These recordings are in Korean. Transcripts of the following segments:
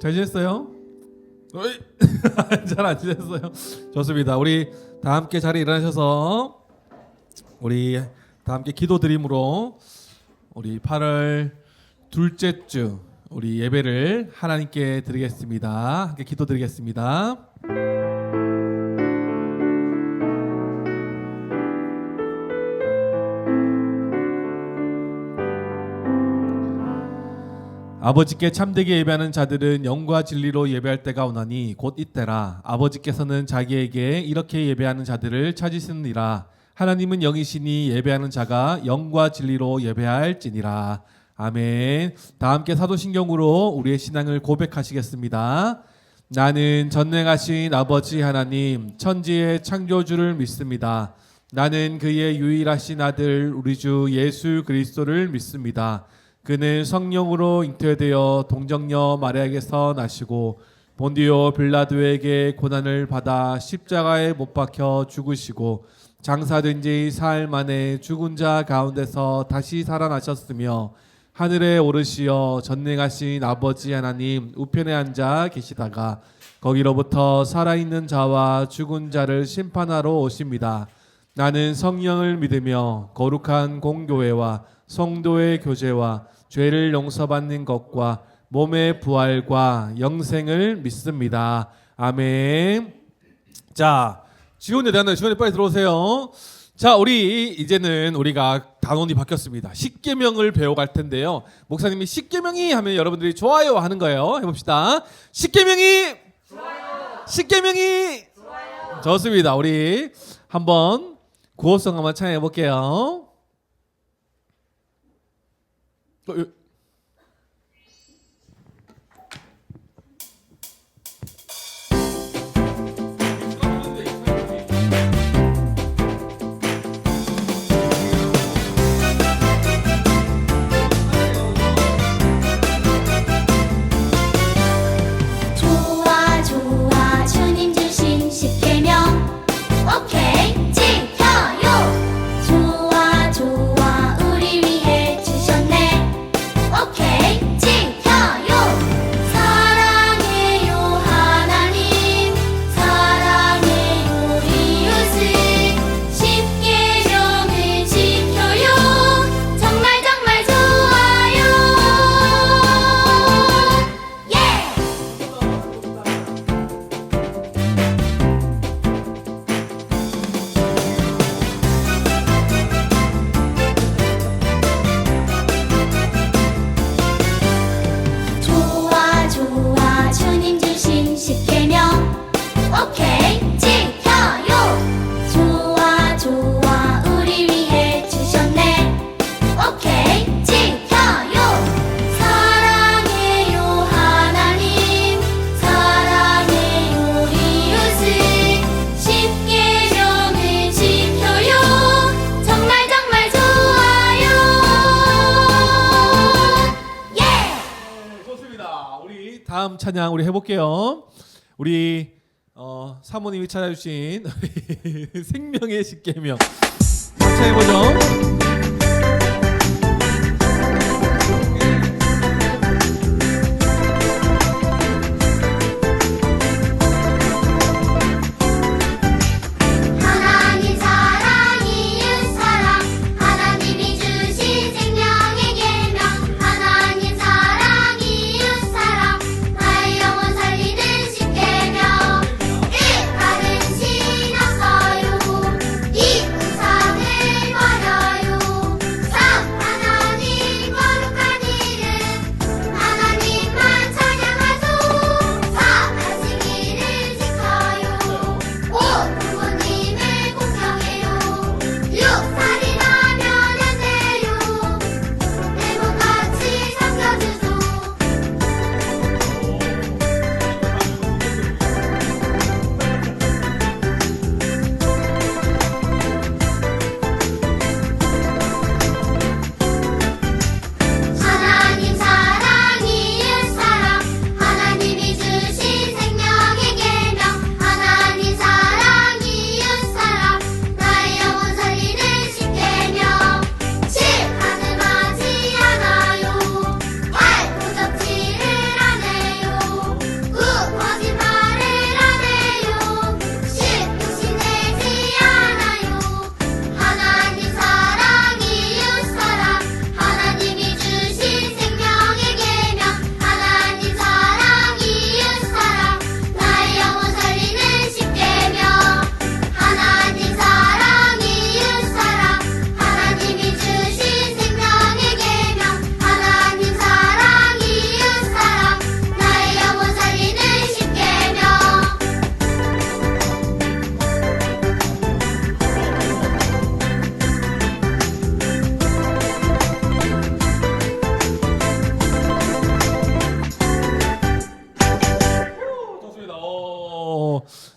잘 지냈어요? 잘 안 지냈어요? 좋습니다. 우리 다 함께 자리에 일어나셔서 우리 다 함께 기도드림으로 우리 8월 둘째 주 우리 예배를 하나님께 드리겠습니다. 함께 기도드리겠습니다. 아버지께 참되게 예배하는 자들은 영과 진리로 예배할 때가 오나니 곧 이때라. 아버지께서는 자기에게 이렇게 예배하는 자들을 찾으시느니라. 하나님은 영이시니 예배하는 자가 영과 진리로 예배할지니라. 아멘. 다 함께 사도신경으로 우리의 신앙을 고백하시겠습니다. 나는 전능하신 아버지 하나님 천지의 창조주를 믿습니다. 나는 그의 유일하신 아들 우리 주 예수 그리스도를 믿습니다. 그는 성령으로 잉태되어 동정녀 마리아에게서 나시고 본디오 빌라도에게 고난을 받아 십자가에 못 박혀 죽으시고 장사된 지 사흘 만에 죽은 자 가운데서 다시 살아나셨으며 하늘에 오르시어 전능하신 아버지 하나님 우편에 앉아 계시다가 거기로부터 살아있는 자와 죽은 자를 심판하러 오십니다. 나는 성령을 믿으며 거룩한 공교회와 성도의 교제와 죄를 용서받는 것과 몸의 부활과 영생을 믿습니다. 아멘. 자, 지원에 대한 지원에 빨리 들어오세요. 자, 우리 이제는 우리가 단원이 바뀌었습니다. 십계명을 배워갈 텐데요. 목사님이 십계명이 하면 여러분들이 좋아요 하는 거예요. 해봅시다. 십계명이 좋아요. 십계명이 좋아요. 좋습니다. 우리 한번 구호성 한번 찬양해 볼게요. 좋아 좋아 주님 주신 십계명 오케이 지켜요. 좋아 좋아 우리 위해 주셨네 오케이 지켜요. 사랑해요 하나님 사랑해요 이웃을 십계명을 지켜요. 정말 정말 좋아요. 예! 좋아 좋아 주님 주신 십계명 오케이 지켜요. 좋아 좋아 우리 위해 주셨네 오케이 지켜요. 사랑해요 하나님 사랑해요 이웃을 십계명을 지켜요. 정말 정말 좋아요. 예! 좋습니다. 우리 다음 찬양 우리 해볼게요. 우리 사모님이 찾아주신 생명의 십계명 찬양해보죠. 하나님 사랑 이웃 사랑 하나님이 주신 생명의 계명 하나님 사랑 이웃 사랑 나의 영혼 살리는 십계명 1. 다른 신 없어요 2. 우상을 버려요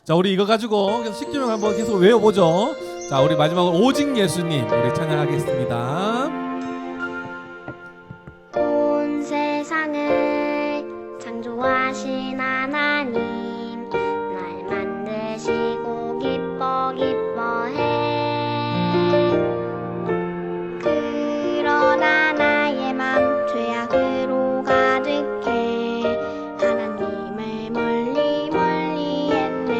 자, 우리 이거 가지고 계속 십계명 한번 계속 외워보죠. 자, 우리 마지막으로 오직 예수님 우리 찬양하겠습니다. 온 세상을 창조하신 하나님 날 만드시고 기뻐해 그러나 나의 맘 죄악으로 가득해 하나님을 멀리 했네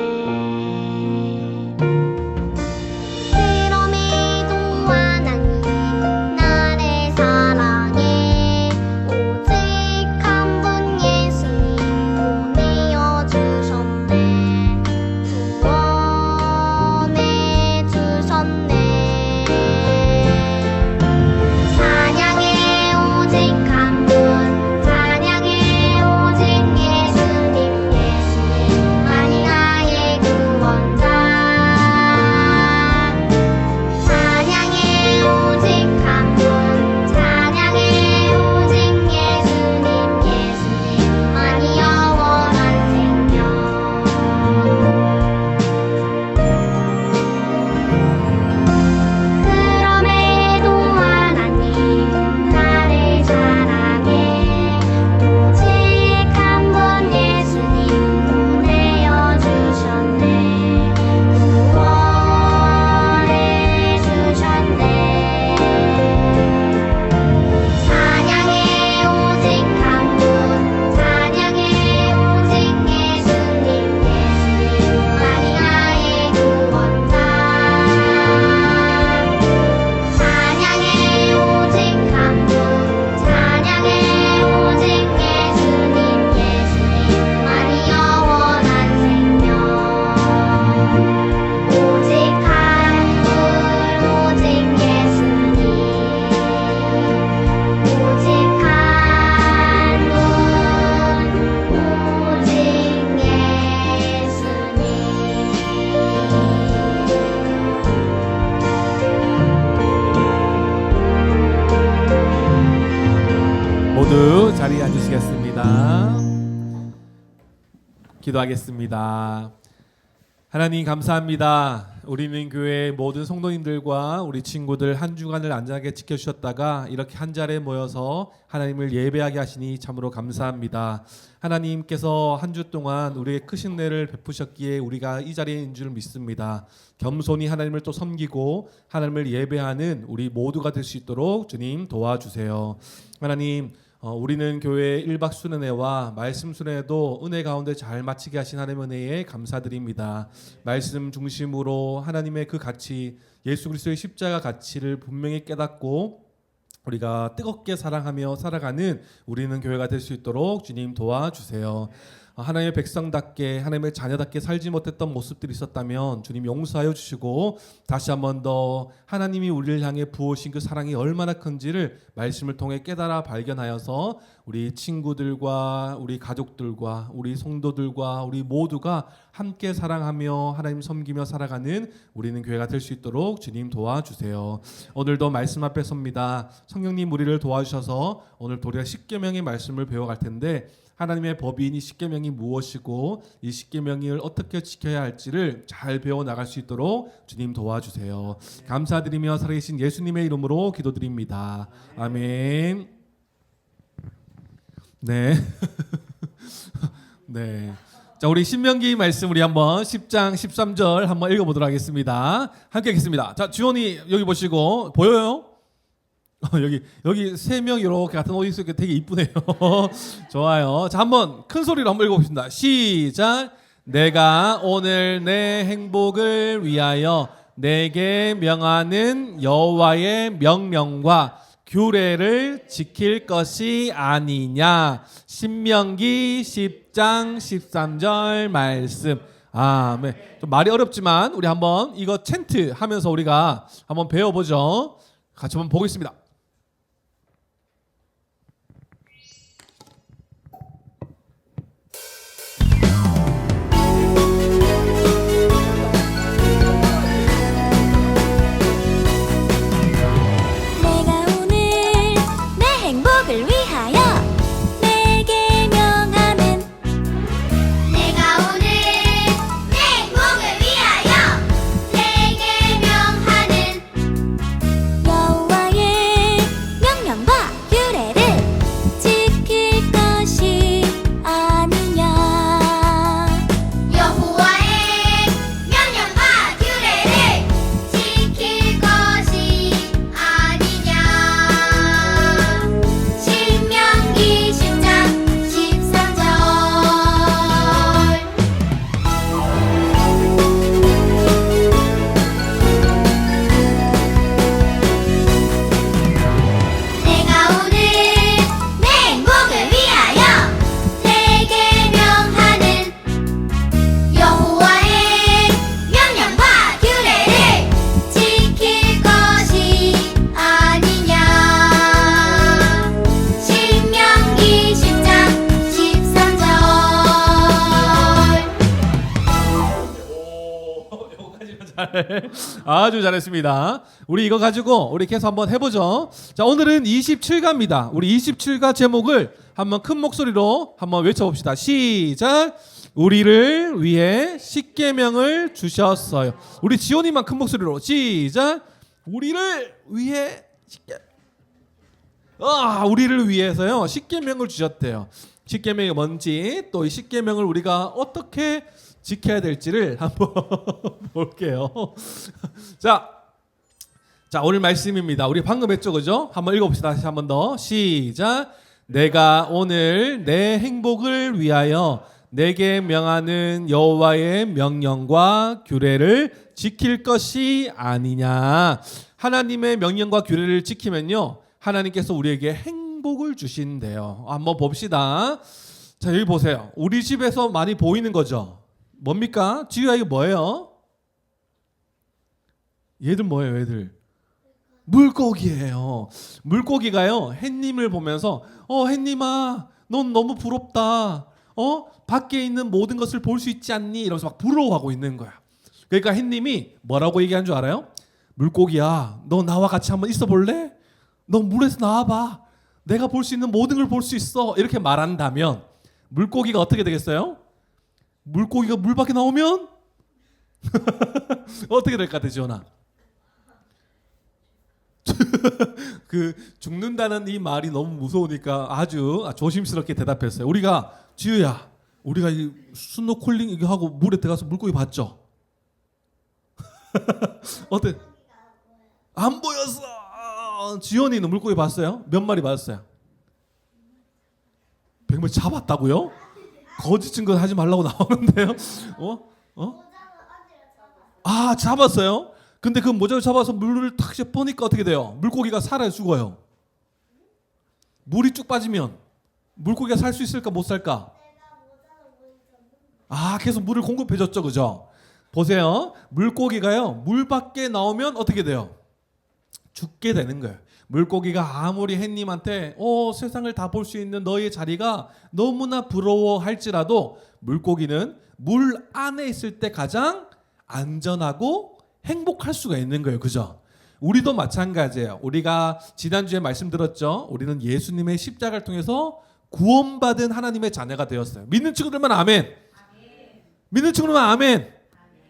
그럼에도 하나님 나를 사랑해 오직 한 분 예수님 보내어 주셨네 구원해 주셨네 찬양해 오직 한 분 찬양해 오직 예수님 예수님만이 나의 구원자 찬양해 오직 한 분 찬양해 오직 예수님 예수님만이 영원한 생명 그럼에도 하나님 나를 사랑해 오직 한 분 예수님 보내어 주셨네 구원해 주셨네 찬양해 오직 한 분 찬양해 오직 예수님 예수님만이 나의 구원자 찬양해 오직 한 분 찬양해 오직 예수님 예수님만이 영원한 생명 오직 한 분 오직 예수님 오직 한 분 오직 예수님 모두 자리에 앉으시겠습니다. 기도하겠습니다. 하나님 감사합니다. 우리는 교회 모든 성도님들과 우리 친구들 한 주간을 안전하게 지켜주셨다가 이렇게 한 자리에 모여서 하나님을 예배하게 하시니 참으로 감사합니다. 하나님께서 한 주 동안 우리의 크신 은혜를 베푸셨기에 우리가 이 자리에 있는 줄 믿습니다. 겸손히 하나님을 또 섬기고 하나님을 예배하는 우리 모두가 될 수 있도록 주님 도와주세요. 하나님 우리는 교회의 1박 수련회와 말씀 수련회도 은혜 가운데 잘 마치게 하신 하나님의 은혜에 감사드립니다. 말씀 중심으로 하나님의 그 가치, 예수 그리스도의 십자가 가치를 분명히 깨닫고 우리가 뜨겁게 사랑하며 살아가는 우리는 교회가 될 수 있도록 주님 도와주세요. 하나님의 백성답게 하나님의 자녀답게 살지 못했던 모습들이 있었다면 주님 용서하여 주시고 다시 한 번 더 하나님이 우리를 향해 부으신 그 사랑이 얼마나 큰지를 말씀을 통해 깨달아 발견하여서 우리 친구들과 우리 가족들과 우리 성도들과 우리 모두가 함께 사랑하며 하나님 섬기며 살아가는 우리는 교회가 될 수 있도록 주님 도와주세요. 오늘도 말씀 앞에 섭니다. 성령님 우리를 도와주셔서 오늘 우리가 십계명의 말씀을 배워갈 텐데 하나님의 법인 이 십계명이 무엇이고 이 십계명을 어떻게 지켜야 할지를 잘 배워 나갈 수 있도록 주님 도와주세요. 감사드리며 살아계신 예수님의 이름으로 기도드립니다. 아멘. 네. 네. 자, 우리 신명기 말씀 우리 한번 10장 13절 한번 읽어보도록 하겠습니다. 함께 읽겠습니다. 자, 주원이 여기 보시고 보여요? 여기 세 명 이렇게 같은 옷 입고 되게 이쁘네요. 좋아요. 자, 한번 큰 소리로 한번 읽어보겠습니다. 시작. 내가 오늘 내 행복을 위하여 내게 명하는 여호와의 명령과 규례를 지킬 것이 아니냐. 신명기 10장 13절 말씀. 아멘. 좀 말이 어렵지만 우리 한번 이거 챈트 하면서 우리가 한번 배워보죠. 같이 한번 보겠습니다. 내가 오늘 내 아주 잘했습니다. 우리 이거 가지고 우리 계속 한번 해보죠. 자, 오늘은 27가입니다. 우리 27가 제목을 한번 큰 목소리로 한번 외쳐봅시다. 시작. 우리를 위해 십계명을 주셨어요. 우리 지원이만 큰 목소리로 시작. 우리를 위해 우리를 위해서요 십계명을 주셨대요. 십계명이 뭔지 또 이 십계명을 우리가 어떻게 지켜야 될지를 한번 볼게요. 자, 오늘 말씀입니다. 우리 방금 했죠, 그죠? 한번 읽어봅시다. 다시 한번 더 시작. 내가 오늘 내 행복을 위하여 내게 명하는 여호와의 명령과 규례를 지킬 것이 아니냐. 하나님의 명령과 규례를 지키면요 하나님께서 우리에게 행복을 주신대요. 한번 봅시다. 자, 여기 보세요. 우리 집에서 많이 보이는 거죠. 뭡니까? 지우야, 이거 뭐예요? 얘들 뭐예요, 얘들? 물고기예요. 물고기가요 햇님을 보면서 햇님아 넌 너무 부럽다. 밖에 있는 모든 것을 볼 수 있지 않니? 이러면서 막 부러워하고 있는 거야. 그러니까 햇님이 뭐라고 얘기한 줄 알아요? 물고기야, 너 나와 같이 한번 있어 볼래? 너 물에서 나와봐. 내가 볼 수 있는 모든 걸 볼 수 있어. 이렇게 말한다면 물고기가 어떻게 되겠어요? 물고기가 물 밖에 나오면 어떻게 될 것 같아, 지원아? 그 죽는다는 이 말이 너무 무서우니까 아주 조심스럽게 대답했어요. 우리가 지우야, 우리가 이 스노클링 이거 하고 물에 들어가서 물고기 봤죠? 어때? 안 보였어. 지연이는 물고기 봤어요? 몇 마리 봤어요? 100마리 잡았다고요? 거짓 증거 하지 말라고 나오는데요. 잡았어요? 근데 그 모자를 잡아서 물을 탁 씹으니까 어떻게 돼요? 물고기가 살아요, 죽어요? 물이 쭉 빠지면 물고기가 살 수 있을까, 못 살까? 계속 물을 공급해줬죠, 그죠? 보세요. 물고기가요 물 밖에 나오면 어떻게 돼요? 죽게 되는 거예요. 물고기가 아무리 햇님한테 세상을 다 볼 수 있는 너의 자리가 너무나 부러워할지라도 물고기는 물 안에 있을 때 가장 안전하고 행복할 수가 있는 거예요. 그죠? 우리도 마찬가지예요. 우리가 지난주에 말씀드렸죠. 우리는 예수님의 십자가를 통해서 구원받은 하나님의 자녀가 되었어요. 믿는 친구들만 아멘. 믿는 친구들만 아멘.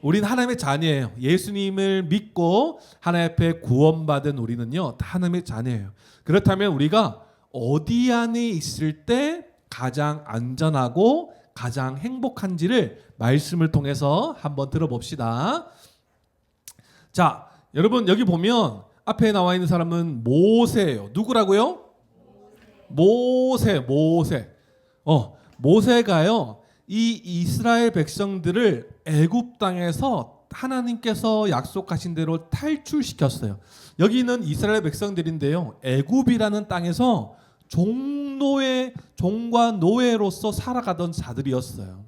우린 하나님의 자녀예요. 예수님을 믿고 하나님 앞에 구원받은 우리는요 다 하나님의 자녀예요. 그렇다면 우리가 어디 안에 있을 때 가장 안전하고 가장 행복한지를 말씀을 통해서 한번 들어봅시다. 자, 여러분 여기 보면 앞에 나와 있는 사람은 모세예요. 누구라고요? 모세. 모세가요 이 이스라엘 백성들을 애굽 땅에서 하나님께서 약속하신 대로 탈출시켰어요. 여기는 이스라엘 백성들인데요. 애굽이라는 땅에서 종과 노예로서 살아가던 자들이었어요.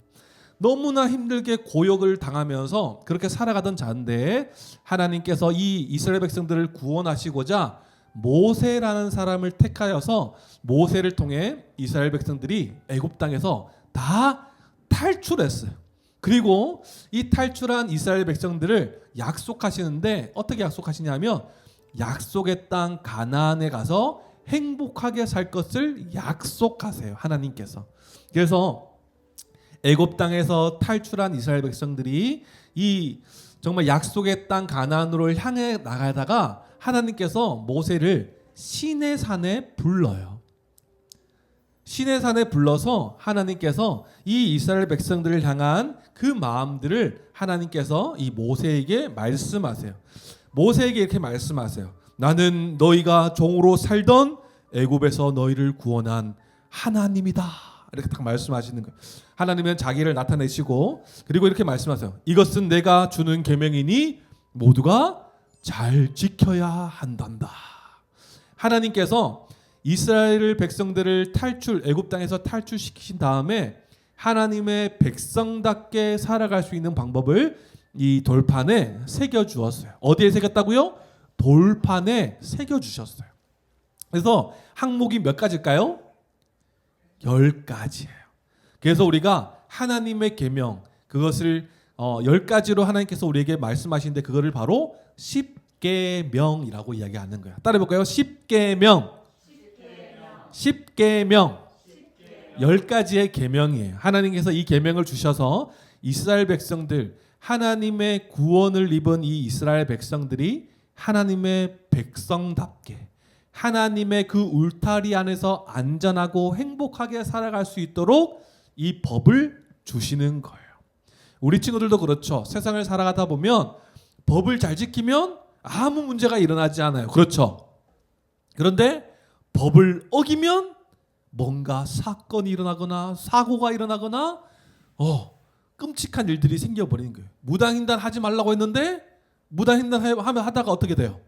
너무나 힘들게 고역을 당하면서 그렇게 살아가던 자인데 하나님께서 이 이스라엘 백성들을 구원하시고자 모세라는 사람을 택하여서 모세를 통해 이스라엘 백성들이 애굽 땅에서 다 탈출했어요. 그리고 이 탈출한 이스라엘 백성들을 약속하시는데 어떻게 약속하시냐면 약속의 땅 가나안에 가서 행복하게 살 것을 약속하세요. 하나님께서. 그래서 애굽 땅에서 탈출한 이스라엘 백성들이 이 정말 약속의 땅 가나안으로 향해 나가다가 하나님께서 모세를 시내산에 불러요. 시내산에 불러서 하나님께서 이 이스라엘 백성들을 향한 그 마음들을 하나님께서 이 모세에게 말씀하세요. 모세에게 이렇게 말씀하세요. 나는 너희가 종으로 살던 애굽에서 너희를 구원한 하나님이다. 이렇게 딱 말씀하시는 거예요. 하나님은 자기를 나타내시고 그리고 이렇게 말씀하세요. 이것은 내가 주는 계명이니 모두가 잘 지켜야 한단다. 하나님께서 이스라엘 백성들을 애굽 땅에서 탈출시키신 다음에 하나님의 백성답게 살아갈 수 있는 방법을 이 돌판에 새겨 주었어요. 어디에 새겼다고요? 돌판에 새겨 주셨어요. 그래서 항목이 몇 가지일까요? 10가지예요. 그래서 우리가 하나님의 계명 그것을 10가지로 하나님께서 우리에게 말씀하시는데 그거를 바로 십계명이라고 이야기하는 거야. 따라해볼까요? 십계명. 10가지의 계명이에요. 하나님께서 이 계명을 주셔서 이스라엘 백성들, 하나님의 구원을 입은 이 이스라엘 백성들이 하나님의 백성답게 하나님의 그 울타리 안에서 안전하고 행복하게 살아갈 수 있도록 이 법을 주시는 거예요. 우리 친구들도 그렇죠. 세상을 살아가다 보면 법을 잘 지키면 아무 문제가 일어나지 않아요. 그렇죠. 그런데 법을 어기면 뭔가 사건이 일어나거나 사고가 일어나거나 끔찍한 일들이 생겨버리는 거예요. 무단횡단 하지 말라고 했는데 무단횡단 하면 하다가 어떻게 돼요?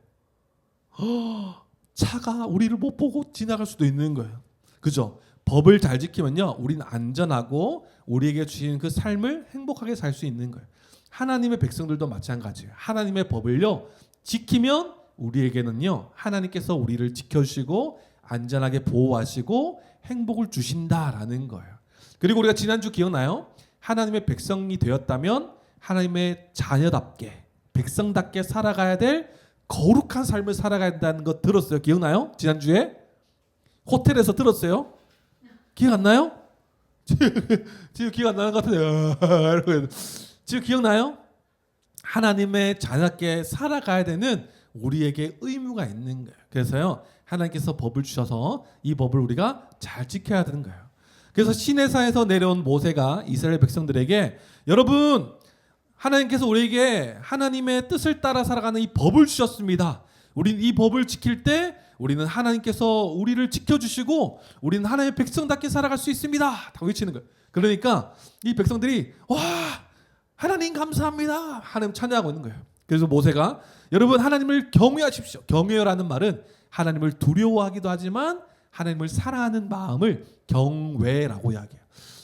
차가 우리를 못 보고 지나갈 수도 있는 거예요. 그죠? 법을 잘 지키면요, 우리는 안전하고 우리에게 주신 그 삶을 행복하게 살 수 있는 거예요. 하나님의 백성들도 마찬가지예요. 하나님의 법을요 지키면 우리에게는요 하나님께서 우리를 지켜주시고 안전하게 보호하시고 행복을 주신다라는 거예요. 그리고 우리가 지난주 기억나요? 하나님의 백성이 되었다면 하나님의 자녀답게 백성답게 살아가야 될 거룩한 삶을 살아가야 한다는 거 들었어요? 기억나요? 지난주에 호텔에서 들었어요? 기억 안 나요? 지금 기억 안 나는 것 같은데 지금 기억나요? 하나님의 자녀답게 살아가야 되는 우리에게 의무가 있는 거예요. 그래서요 하나님께서 법을 주셔서 이 법을 우리가 잘 지켜야 되는 거예요. 그래서 시내산에서 내려온 모세가 이스라엘 백성들에게 여러분 하나님께서 우리에게 하나님의 뜻을 따라 살아가는 이 법을 주셨습니다. 우리는 이 법을 지킬 때 우리는 하나님께서 우리를 지켜주시고 우리는 하나님의 백성답게 살아갈 수 있습니다. 다 외치는 거예요. 그러니까 이 백성들이 와 하나님 감사합니다 하나님 찬양하고 있는 거예요. 그래서 모세가 여러분 하나님을 경외하십시오. 경외라는 말은 하나님을 두려워하기도 하지만 하나님을 사랑하는 마음을 경외라고 이야기해요.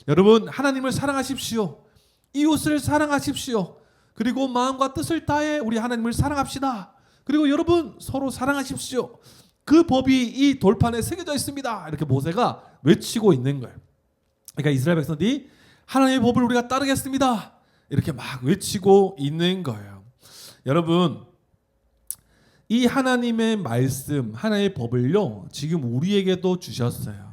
여러분 하나님을 사랑하십시오. 이웃을 사랑하십시오. 그리고 마음과 뜻을 다해 우리 하나님을 사랑합시다. 그리고 여러분 서로 사랑하십시오. 그 법이 이 돌판에 새겨져 있습니다. 이렇게 모세가 외치고 있는 거예요. 그러니까 이스라엘 백성들이 하나님의 법을 우리가 따르겠습니다. 이렇게 막 외치고 있는 거예요. 여러분 이 하나님의 말씀, 하나님의 법을요 지금 우리에게도 주셨어요.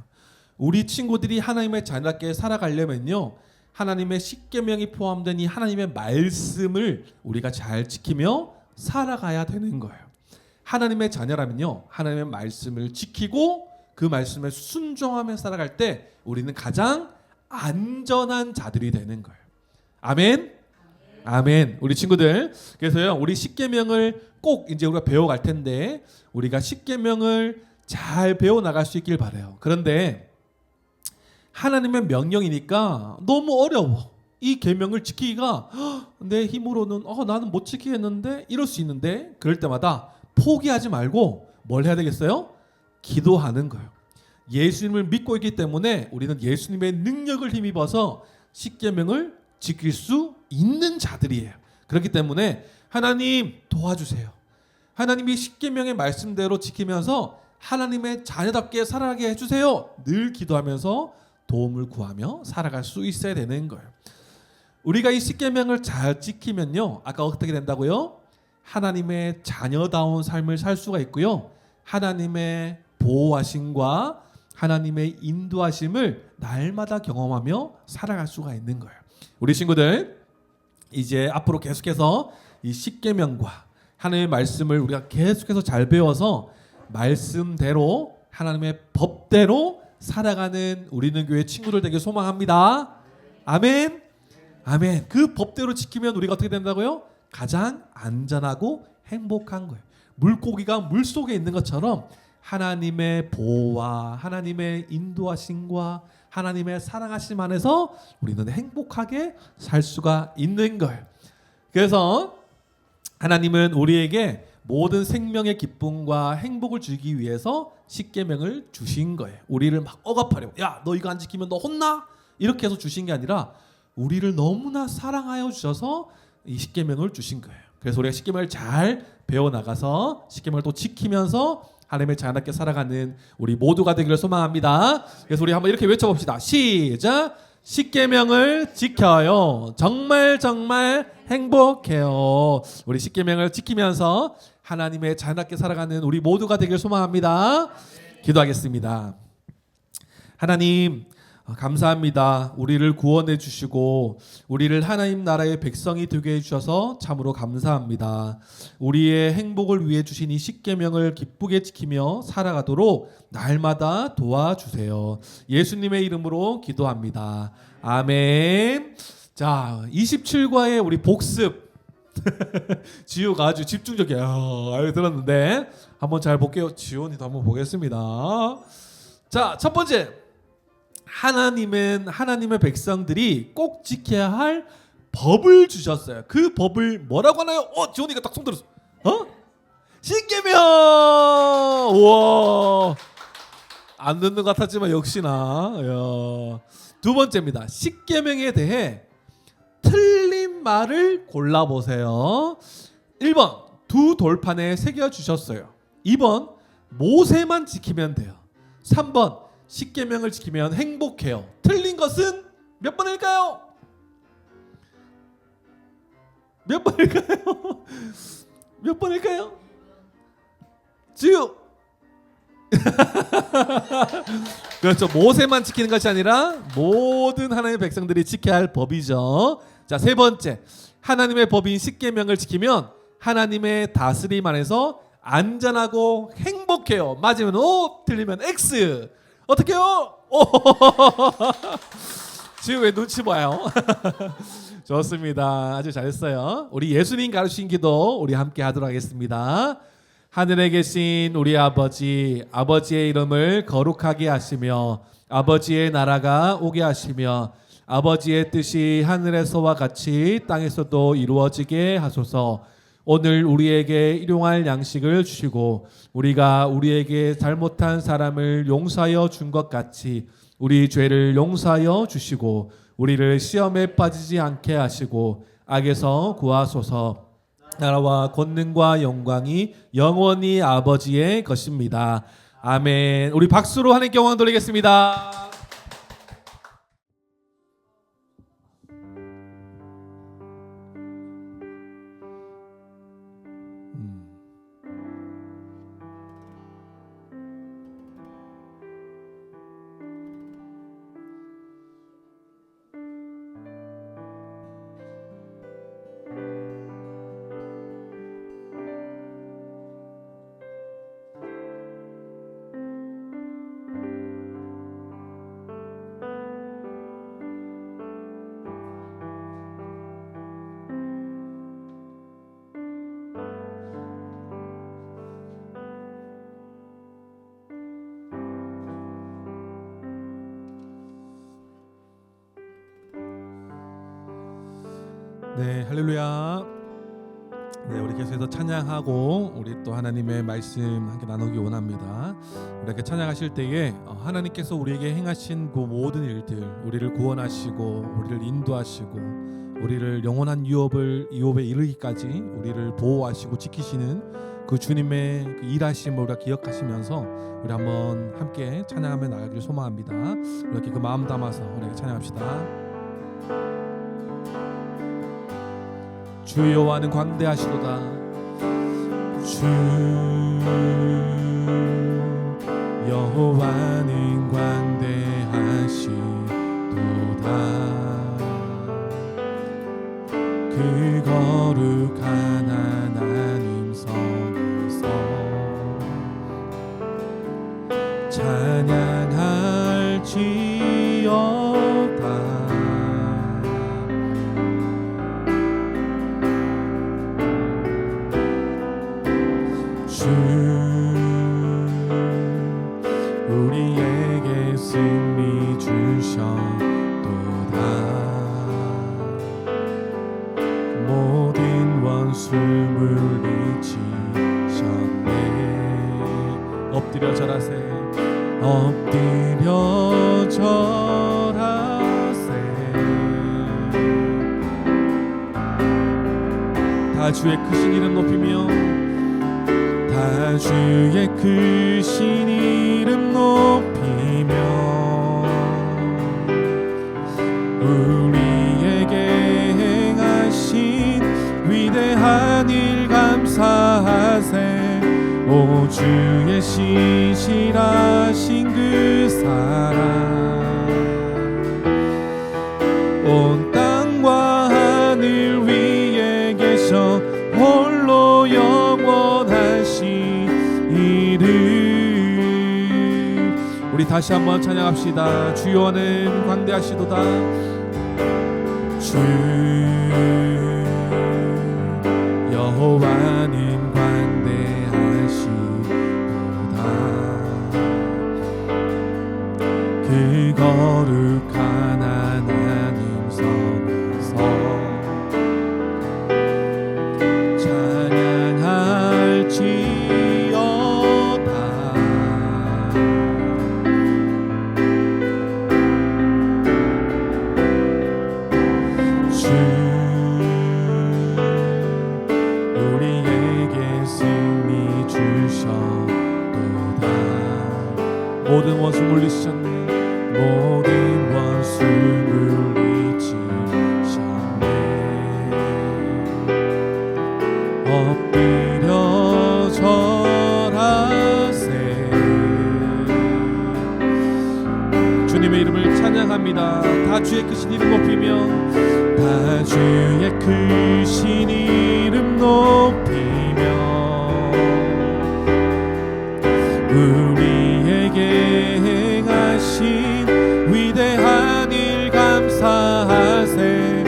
우리 친구들이 하나님의 자녀답게 살아가려면요 하나님의 십계명이 포함된 이 하나님의 말씀을 우리가 잘 지키며 살아가야 되는 거예요. 하나님의 자녀라면요 하나님의 말씀을 지키고 그 말씀에 순종하며 살아갈 때 우리는 가장 안전한 자들이 되는 거예요. 아멘. 아멘. 우리 친구들 그래서요 우리 십계명을 꼭 이제 우리가 배워갈 텐데 우리가 십계명을 잘 배워 나갈 수 있길 바라요. 그런데 하나님의 명령이니까 너무 어려워. 이 계명을 지키기가 내 힘으로는 나는 못 지키겠는데 이럴 수 있는데 그럴 때마다 포기하지 말고 뭘 해야 되겠어요? 기도하는 거예요. 예수님을 믿고 있기 때문에 우리는 예수님의 능력을 힘입어서 십계명을 지킬 수 있는 자들이에요. 그렇기 때문에 하나님 도와주세요. 하나님이 십계명의 말씀대로 지키면서 하나님의 자녀답게 살아가게 해주세요. 늘 기도하면서 도움을 구하며 살아갈 수 있어야 되는 거예요. 우리가 이 십계명을 잘 지키면요 아까 어떻게 된다고요? 하나님의 자녀다운 삶을 살 수가 있고요 하나님의 보호하심과 하나님의 인도하심을 날마다 경험하며 살아갈 수가 있는 거예요. 우리 친구들 이제 앞으로 계속해서 이 십계명과 하나님의 말씀을 우리가 계속해서 잘 배워서 말씀대로 하나님의 법대로 살아가는 우리는 교회 친구들 되길 소망합니다. 아멘. 아멘. 그 법대로 지키면 우리가 어떻게 된다고요? 가장 안전하고 행복한 거예요. 물고기가 물속에 있는 것처럼 하나님의 보호와 하나님의 인도하심과 하나님의 사랑하심 안에서 우리는 행복하게 살 수가 있는 거예요. 그래서 하나님은 우리에게 모든 생명의 기쁨과 행복을 주기 위해서 십계명을 주신 거예요. 우리를 막 억압하려고 야 너 이거 안 지키면 너 혼나? 이렇게 해서 주신 게 아니라 우리를 너무나 사랑하여 주셔서 이 십계명을 주신 거예요. 그래서 우리가 십계명을 잘 배워나가서 십계명을 또 지키면서 하나님의 자녀답게 살아가는 우리 모두가 되기를 소망합니다. 그래서 우리 한번 이렇게 외쳐봅시다. 시작! 십계명을 지켜요. 정말 행복해요. 우리 십계명을 지키면서 하나님의 자녀답게 살아가는 우리 모두가 되길 소망합니다. 기도하겠습니다. 하나님, 감사합니다. 우리를 구원해 주시고 우리를 하나님 나라의 백성이 되게 해 주셔서 참으로 감사합니다. 우리의 행복을 위해 주신 이 십계명을 기쁘게 지키며 살아가도록 날마다 도와주세요. 예수님의 이름으로 기도합니다. 아멘. 자, 27과의 우리 복습 지우가 아주 집중적이에요. 알고 들었는데 한번 잘 볼게요. 지훈이도 한번 보겠습니다. 자, 첫 번째, 하나님은 하나님의 백성들이 꼭 지켜야 할 법을 주셨어요. 그 법을 뭐라고 하나요? 지훈이가 딱 손 들었어. 십계명. 우와, 안 듣는 것 같았지만 역시나. 야. 두 번째입니다. 십계명에 대해 틀린 말을 골라보세요. 1번, 두 돌판에 새겨주셨어요. 2번, 모세만 지키면 돼요. 3번, 십계명을 지키면 행복해요. 틀린 것은 몇 번일까요? 몇 번일까요? 몇 번일까요? 지우. 그렇죠. 모세만 지키는 것이 아니라 모든 하나님의 백성들이 지켜야 할 법이죠. 자, 세 번째, 하나님의 법인 십계명을 지키면 하나님의 다스림 안에서 안전하고 행복해요. 맞으면 O, 틀리면 X. 어떻게요? 지금 왜 눈치 봐요? 좋습니다. 아주 잘했어요. 우리 예수님 가르친 기도 우리 함께 하도록 하겠습니다. 하늘에 계신 우리 아버지, 아버지의 이름을 거룩하게 하시며 아버지의 나라가 오게 하시며 아버지의 뜻이 하늘에서와 같이 땅에서도 이루어지게 하소서. 오늘 우리에게 일용할 양식을 주시고 우리가 우리에게 잘못한 사람을 용서하여 준 것 같이 우리 죄를 용서하여 주시고 우리를 시험에 빠지지 않게 하시고 악에서 구하소서. 나라와 권능과 영광이 영원히 아버지의 것입니다. 아멘. 우리 박수로 하나님께 영광 돌리겠습니다. 네, 할렐루야. 네, 우리 계속해서 찬양하고 우리 또 하나님의 말씀 함께 나누기 원합니다. 이렇게 찬양하실 때에 하나님께서 우리에게 행하신 그 모든 일들, 우리를 구원하시고 우리를 인도하시고 우리를 영원한 유업에 이르기까지 우리를 보호하시고 지키시는 그 주님의 그 일하심을 우리가 기억하시면서 우리 한번 함께 찬양하며 나가기를 소망합니다. 이렇게 그 마음 담아서 우리 찬양합시다. 주 여호와는 광대하시도다. 주 여호와는 광대하시도다. 그 거룩한 하나님 성에서 찬양할지어다. 우리에게 승리 주셨도다. 모든 원수 물리치셨네. 엎드려 절하세. 엎드려 절하세. 다 주의 크신 이름 높이며 다 주의 크신 이름 높이며 감사하세. 오 주의 신실하신 그 사랑 온 땅과 하늘 위에 계셔 홀로 영원하신 이름. 우리 다시 한번 찬양합시다. 주여는 광대하시도다. 주 여호와는 광대하시도다. 그 거룩한 하나님 성에서 찬양할지어다. 주 우리에게 승리 주셨도다. 모든 원수 물리치셨네. 모든 원수 물리치셨네. 엎드려 절하세. 주님의 이름을 찬양합니다. 다 주의 크신 이름 높이며 다 주의 크신 이름 높이며 우리에게 행하신 위대한 일 감사하세.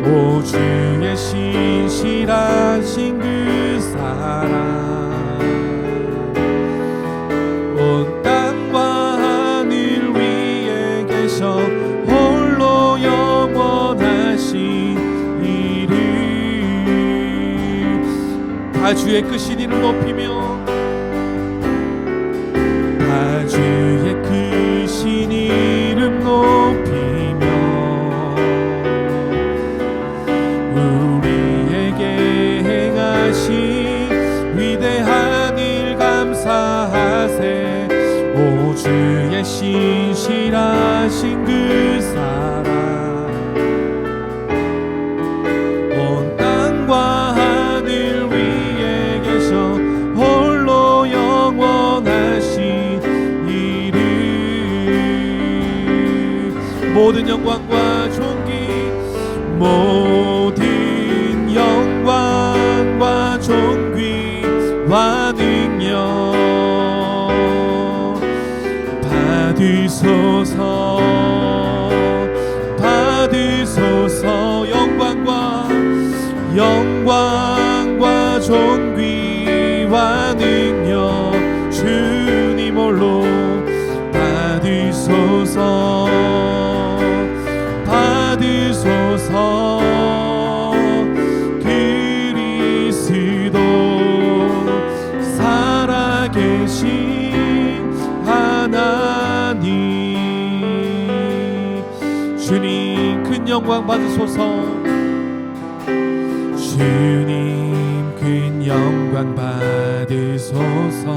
오 주의 신실하신 그 사랑 온 땅과 하늘 위에 계셔 홀로 영원하신 이름. 다 주의 크신 이름 높이며 다 주의 크신 이름 높이며 우리에게 행하신 위대한 일 감사하세. 오 주의 신실하신 그 사랑 온 땅과 하늘 위에 계셔 홀로 영원하신 이름. 모든 영광과 존귀 모든 영광과 존귀와 능력 받으소서 받으소서. 영광과 존귀와 능력 주님 홀로 받으소서 받으소서. 그리스도 살아계신 하나님 주님 큰 영광 받으소서. 주님 큰 영광 받으소서.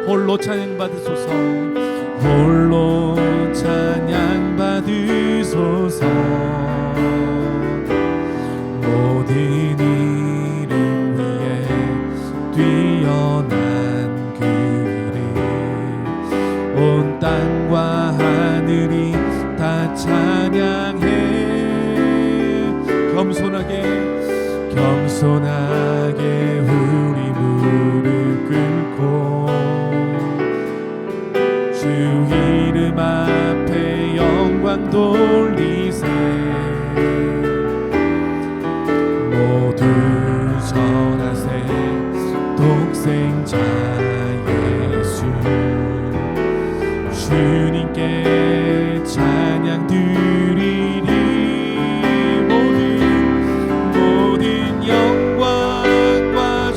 홀로 찬양 받으소서. 홀로 찬양 받으소서. 모든 이름 위에 뛰어난 그 이름 온 땅과 하늘이 다 찬양해. 겸손하게 우리 무릎 꿇고 주 이름 앞에 영광 돌리세. 모두 절하세. 독생자 예수 주님께 찬양 드리리. 모든 영광과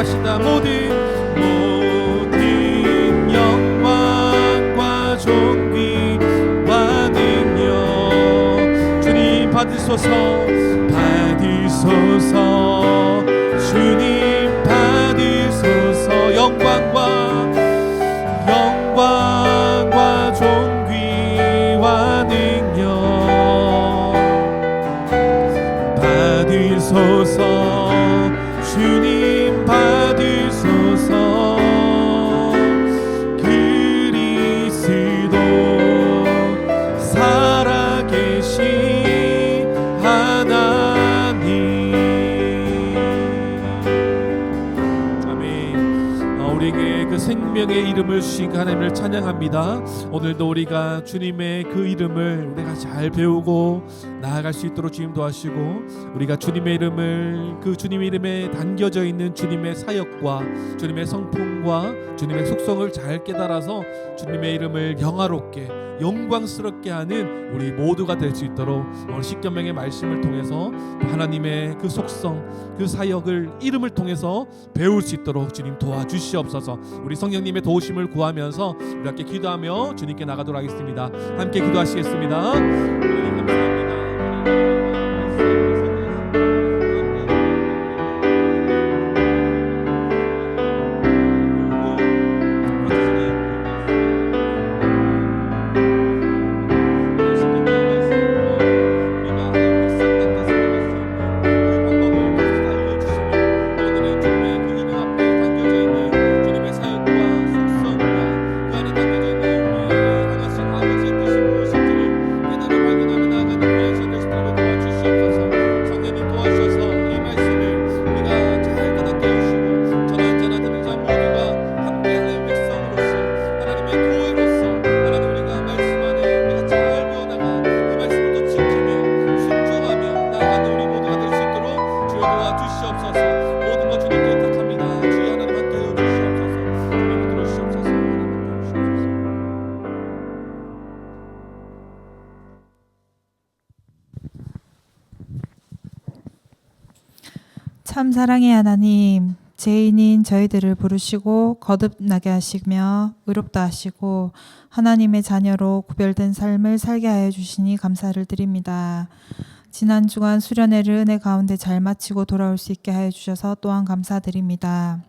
기도합시다. 모든 영광과 존귀와 능력 주님 받으소서 주님 받으소서 영광과 존귀와 능력 받으소서 주님 받으소서 그리스도 살아계신 하나님 아멘. 우리에게 그 생명의 이름을 주신 그 하나님을 찬양합니다. 오늘도 우리가 주님의 그 이름을 우리가 잘 배우고 나아갈 수 있도록 주님 도와주시고 우리가 주님의 이름을 그 주님의 이름에 담겨져 있는 주님의 사역과 주님의 성품과 주님의 속성을 잘 깨달아서 주님의 이름을 영화롭게 영광스럽게 하는 우리 모두가 될 수 있도록 오늘 십계명의 말씀을 통해서 하나님의 그 속성 그 사역을 이름을 통해서 배울 수 있도록 주님 도와주시옵소서. 우리 성령님의 도우심을 구하면서 우리 함께 기도하며 주님께 나가도록 하겠습니다. 함께 기도하시겠습니다. 하나님 감사합니다. 참 사랑의 하나님, 죄인인 저희들을 부르시고 거듭나게 하시며 의롭다 하시고 하나님의 자녀로 구별된 삶을 살게 하여 주시니 감사를 드립니다. 지난 주간 수련회를 은혜 가운데 잘 마치고 돌아올 수 있게 하여 주셔서 또한 감사드립니다.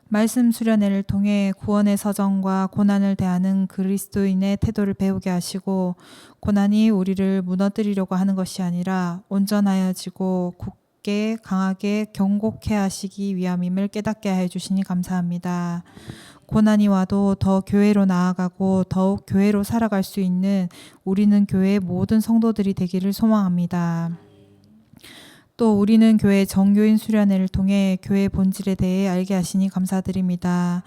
말씀 수련회를 통해 구원의 서정과 고난을 대하는 그리스도인의 태도를 배우게 하시고 고난이 우리를 무너뜨리려고 하는 것이 아니라 온전하여지고 굳게 강하게 경고케 하시기 위함임을 깨닫게 하여 주시니 감사합니다. 고난이 와도 더 교회로 나아가고 더욱 교회로 살아갈 수 있는 우리는 교회의 모든 성도들이 되기를 소망합니다. 또 우리는 교회 정교인 수련회를 통해 교회의 본질에 대해 알게 하시니 감사드립니다.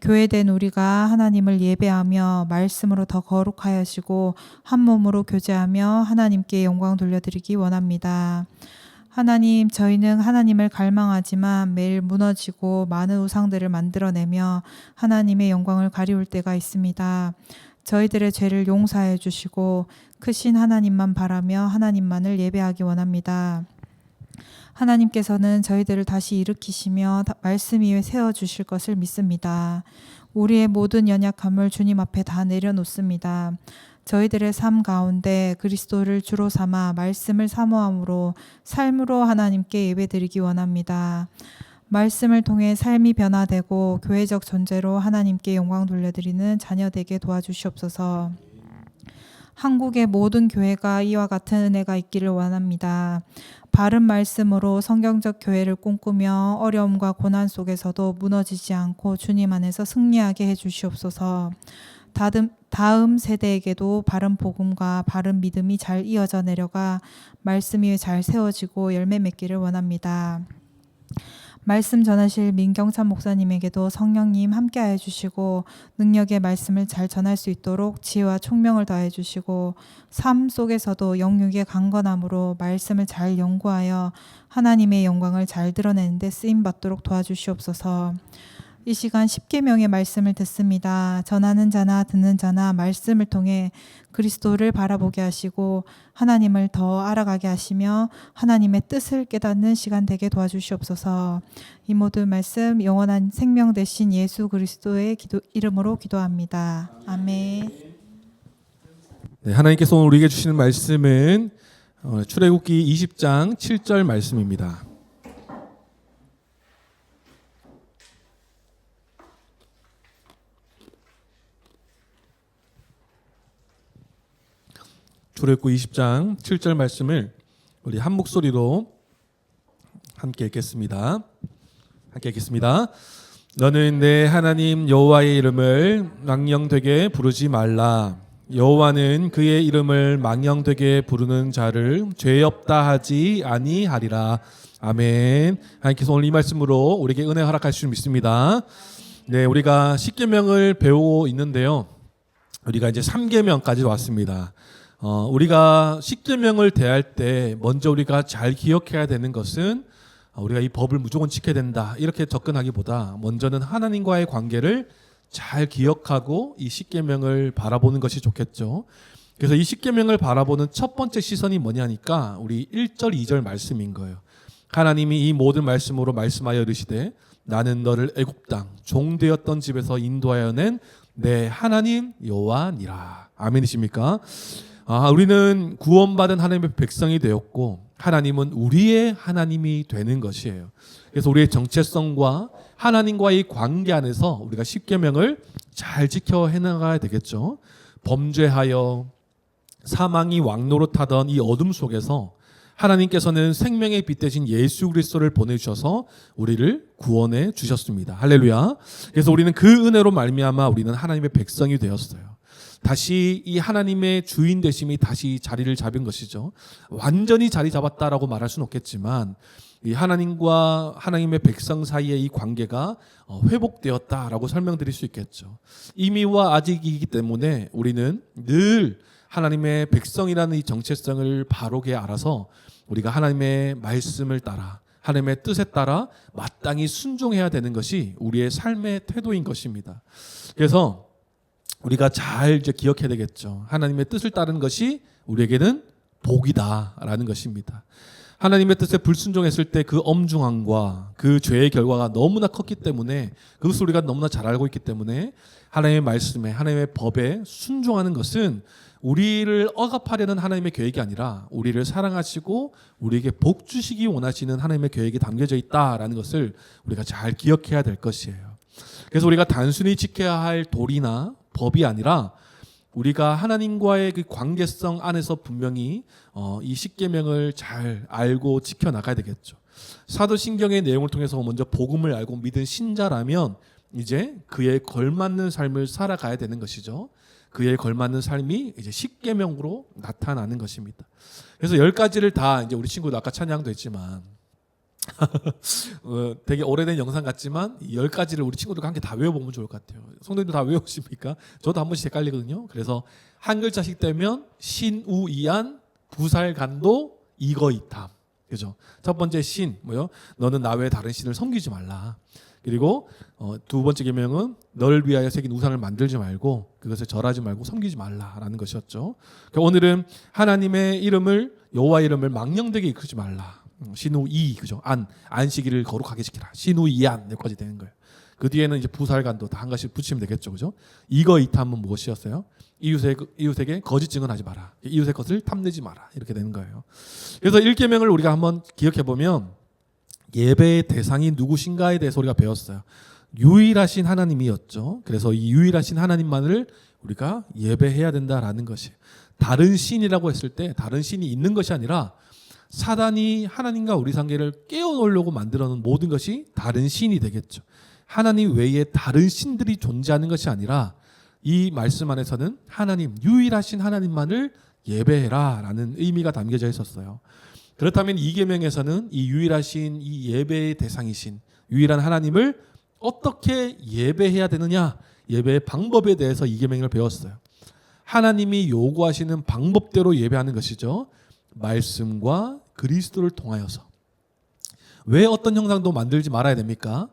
교회된 우리가 하나님을 예배하며 말씀으로 더 거룩하여지고 한 몸으로 교제하며 하나님께 영광 돌려드리기 원합니다. 하나님, 저희는 하나님을 갈망하지만 매일 무너지고 많은 우상들을 만들어내며 하나님의 영광을 가리울 때가 있습니다. 저희들의 죄를 용서해 주시고 크신 하나님만 바라며 하나님만을 예배하기 원합니다. 하나님께서는 저희들을 다시 일으키시며 말씀 위에 세워주실 것을 믿습니다. 우리의 모든 연약함을 주님 앞에 다 내려놓습니다. 저희들의 삶 가운데 그리스도를 주로 삼아 말씀을 사모함으로 삶으로 하나님께 예배드리기 원합니다. 말씀을 통해 삶이 변화되고 교회적 존재로 하나님께 영광 돌려드리는 자녀 되게 도와주시옵소서. 한국의 모든 교회가 이와 같은 은혜가 있기를 원합니다. 바른 말씀으로 성경적 교회를 꿈꾸며 어려움과 고난 속에서도 무너지지 않고 주님 안에서 승리하게 해주시옵소서. 다음 세대에게도 바른 복음과 바른 믿음이 잘 이어져 내려가 말씀 위에 잘 세워지고 열매 맺기를 원합니다. 말씀 전하실 민경찬 목사님에게도 성령님 함께하여 주시고 능력의 말씀을 잘 전할 수 있도록 지혜와 총명을 더해 주시고 삶 속에서도 영육의 강건함으로 말씀을 잘 연구하여 하나님의 영광을 잘 드러내는 데 쓰임받도록 도와주시옵소서. 이 시간 십계명의 말씀을 듣습니다. 전하는 자나 듣는 자나 말씀을 통해 그리스도를 바라보게 하시고 하나님을 더 알아가게 하시며 하나님의 뜻을 깨닫는 시간 되게 도와주시옵소서. 이 모든 말씀 영원한 생명 되신 예수 그리스도의 이름으로 기도합니다. 아멘. 네, 하나님께서 오늘 우리에게 주시는 말씀은 출애굽기 20장 7절 말씀입니다. 출애굽기 20장 7절 말씀을 우리 한 목소리로 함께 읽겠습니다. 너는 내 하나님 여호와의 이름을 망령되게 부르지 말라. 여호와는 그의 이름을 망령되게 부르는 자를 죄 없다 하지 아니하리라. 아멘. 하나님께서 오늘 이 말씀으로 우리에게 은혜 허락하실 줄 믿습니다. 네, 우리가 십계명을 배우고 있는데요. 우리가 이제 3계명까지 왔습니다. 우리가 십계명을 대할 때 먼저 우리가 잘 기억해야 되는 것은 우리가 이 법을 무조건 지켜야 된다 이렇게 접근하기보다 먼저는 하나님과의 관계를 잘 기억하고 이 십계명을 바라보는 것이 좋겠죠. 그래서 이 십계명을 바라보는 첫 번째 시선이 뭐냐니까 우리 1절 2절 말씀인 거예요. 하나님이 이 모든 말씀으로 말씀하여 이르시되 나는 너를 애굽 땅 종되었던 집에서 인도하여 낸 내 하나님 여호와니라. 아멘이십니까? 우리는 구원받은 하나님의 백성이 되었고 하나님은 우리의 하나님이 되는 것이에요. 그래서 우리의 정체성과 하나님과의 관계 안에서 우리가 십계명을 잘 지켜 해나가야 되겠죠. 범죄하여 사망이 왕노릇하던 이 어둠 속에서 하나님께서는 생명의 빛 대신 예수 그리스도를 보내주셔서 우리를 구원해 주셨습니다. 할렐루야. 그래서 우리는 그 은혜로 말미암아 우리는 하나님의 백성이 되었어요. 다시 이 하나님의 주인 되심이 다시 자리를 잡은 것이죠. 완전히 자리 잡았다라고 말할 수는 없겠지만 이 하나님과 하나님의 백성 사이의 이 관계가 회복되었다라고 설명드릴 수 있겠죠. 이미와 아직이기 때문에 우리는 늘 하나님의 백성이라는 이 정체성을 바로게 알아서 우리가 하나님의 말씀을 따라 하나님의 뜻에 따라 마땅히 순종해야 되는 것이 우리의 삶의 태도인 것입니다. 그래서 우리가 잘 이제 기억해야 되겠죠. 하나님의 뜻을 따르는 것이 우리에게는 복이다라는 것입니다. 하나님의 뜻에 불순종했을 때 그 엄중함과 그 죄의 결과가 너무나 컸기 때문에 그것을 우리가 너무나 잘 알고 있기 때문에 하나님의 말씀에 하나님의 법에 순종하는 것은 우리를 억압하려는 하나님의 계획이 아니라 우리를 사랑하시고 우리에게 복 주시기 원하시는 하나님의 계획이 담겨져 있다라는 것을 우리가 잘 기억해야 될 것이에요. 그래서 우리가 단순히 지켜야 할 도리나 법이 아니라 우리가 하나님과의 그 관계성 안에서 분명히 이 십계명을 잘 알고 지켜나가야 되겠죠. 사도신경의 내용을 통해서 먼저 복음을 알고 믿은 신자라면 이제 그에 걸맞는 삶을 살아가야 되는 것이죠. 그에 걸맞는 삶이 이제 십계명으로 나타나는 것입니다. 그래서 10가지를 다 이제 우리 친구도 아까 찬양도 했지만 되게 오래된 영상 같지만 10가지를 우리 친구들과 함께 다 외워보면 좋을 것 같아요. 성도님도 다 외우십니까? 저도 한 번씩 헷갈리거든요. 그래서 한 글자씩 떼면 신우이안 부살간도 이거이탐. 그죠? 첫 번째 신 뭐요? 너는 나 외에 다른 신을 섬기지 말라. 그리고 두 번째 계명은 너를 위하여 새긴 우상을 만들지 말고 그것에 절하지 말고 섬기지 말라라는 것이었죠. 그러니까 오늘은 하나님의 이름을 여호와의 이름을 망령되게 이끌지 말라. 신우이 그죠? 안식일을 거룩하게 지키라. 신우이안 여기까지 되는 거예요. 그 뒤에는 이제 부살간도 다 한 가지 붙이면 되겠죠, 그죠? 이거 이탐은 무엇이었어요? 이웃에게 거짓 증언하지 마라. 이웃의 것을 탐내지 마라. 이렇게 되는 거예요. 그래서 1계명을 우리가 한번 기억해 보면 예배의 대상이 누구신가에 대해서 우리가 배웠어요. 유일하신 하나님이었죠. 그래서 이 유일하신 하나님만을 우리가 예배해야 된다라는 것이 다른 신이라고 했을 때 다른 신이 있는 것이 아니라 사단이 하나님과 우리 관계를 깨어놓으려고 만들어놓은 모든 것이 다른 신이 되겠죠. 하나님 외에 다른 신들이 존재하는 것이 아니라 이 말씀 안에서는 하나님 유일하신 하나님만을 예배해라 라는 의미가 담겨져 있었어요. 그렇다면 이 계명에서는 이 유일하신 이 예배의 대상이신 유일한 하나님을 어떻게 예배해야 되느냐, 예배의 방법에 대해서 이 계명을 배웠어요. 하나님이 요구하시는 방법대로 예배하는 것이죠. 말씀과 그리스도를 통하여서. 왜 어떤 형상도 만들지 말아야 됩니까?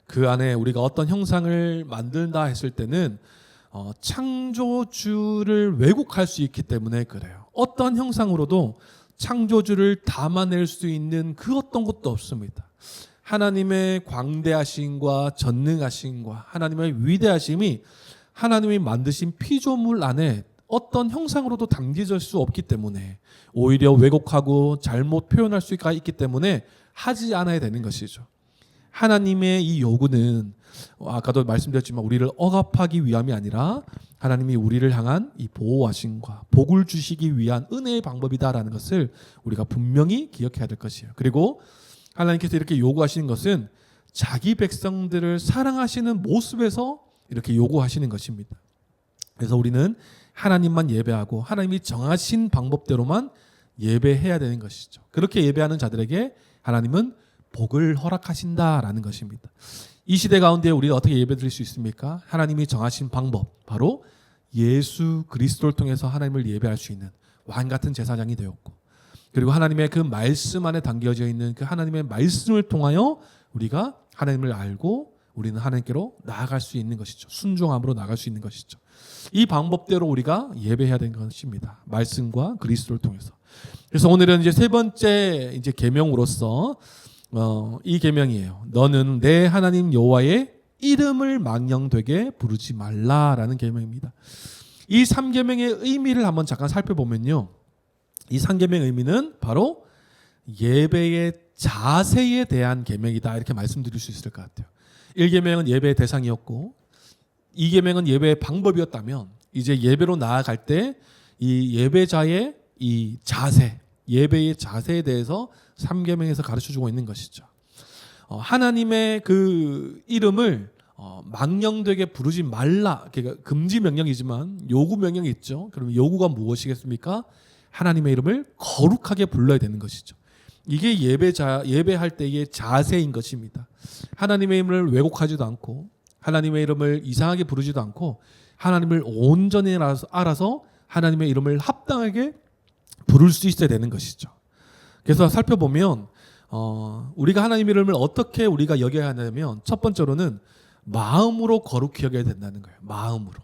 그 안에 우리가 어떤 형상을 만든다 했을 때는 창조주를 왜곡할 수 있기 때문에 그래요. 어떤 형상으로도 창조주를 담아낼 수 있는 그 어떤 것도 없습니다. 하나님의 광대하심과 전능하심과 하나님의 위대하심이 하나님이 만드신 피조물 안에 어떤 형상으로도 담겨질 수 없기 때문에 오히려 왜곡하고 잘못 표현할 수가 있기 때문에 하지 않아야 되는 것이죠. 하나님의 이 요구는 아까도 말씀드렸지만 우리를 억압하기 위함이 아니라 하나님이 우리를 향한 이 보호하심과 복을 주시기 위한 은혜의 방법이다라는 것을 우리가 분명히 기억해야 될 것이에요. 그리고 하나님께서 이렇게 요구하시는 것은 자기 백성들을 사랑하시는 모습에서 이렇게 요구하시는 것입니다. 그래서 우리는 하나님만 예배하고 하나님이 정하신 방법대로만 예배해야 되는 것이죠. 그렇게 예배하는 자들에게 하나님은 복을 허락하신다라는 것입니다. 이 시대 가운데 우리가 어떻게 예배드릴 수 있습니까? 하나님이 정하신 방법, 바로 예수 그리스도를 통해서 하나님을 예배할 수 있는 왕 같은 제사장이 되었고, 그리고 하나님의 그 말씀 안에 담겨져 있는 그 하나님의 말씀을 통하여 우리가 하나님을 알고 우리는 하나님께로 나아갈 수 있는 것이죠. 순종함으로 나아갈 수 있는 것이죠. 이 방법대로 우리가 예배해야 되는 것입니다. 말씀과 그리스도를 통해서. 그래서 오늘은 이제 세 번째 이제 계명으로서 이 계명이에요. 너는 내 하나님 여호와의 이름을 망령되게 부르지 말라라는 계명입니다. 이 3계명의 의미를 한번 잠깐 살펴보면요. 이 3계명의 의미는 바로 예배의 자세에 대한 계명이다 이렇게 말씀드릴 수 있을 것 같아요. 1계명은 예배의 대상이었고 2계명은 예배의 방법이었다면 이제 예배로 나아갈 때 이 예배자의 이 자세, 예배의 자세에 대해서 3계명에서 가르쳐주고 있는 것이죠. 하나님의 그 이름을 망령되게 부르지 말라. 그러니까 금지 명령이지만 요구 명령이 있죠. 그럼 요구가 무엇이겠습니까? 하나님의 이름을 거룩하게 불러야 되는 것이죠. 이게 예배할 때의 자세인 것입니다. 하나님의 이름을 왜곡하지도 않고 하나님의 이름을 이상하게 부르지도 않고 하나님을 온전히 알아서 하나님의 이름을 합당하게 부를 수 있어야 되는 것이죠. 그래서 살펴보면 우리가 하나님의 이름을 어떻게 우리가 여겨야 하냐면 첫 번째로는 마음으로 거룩히 여겨야 된다는 거예요. 마음으로.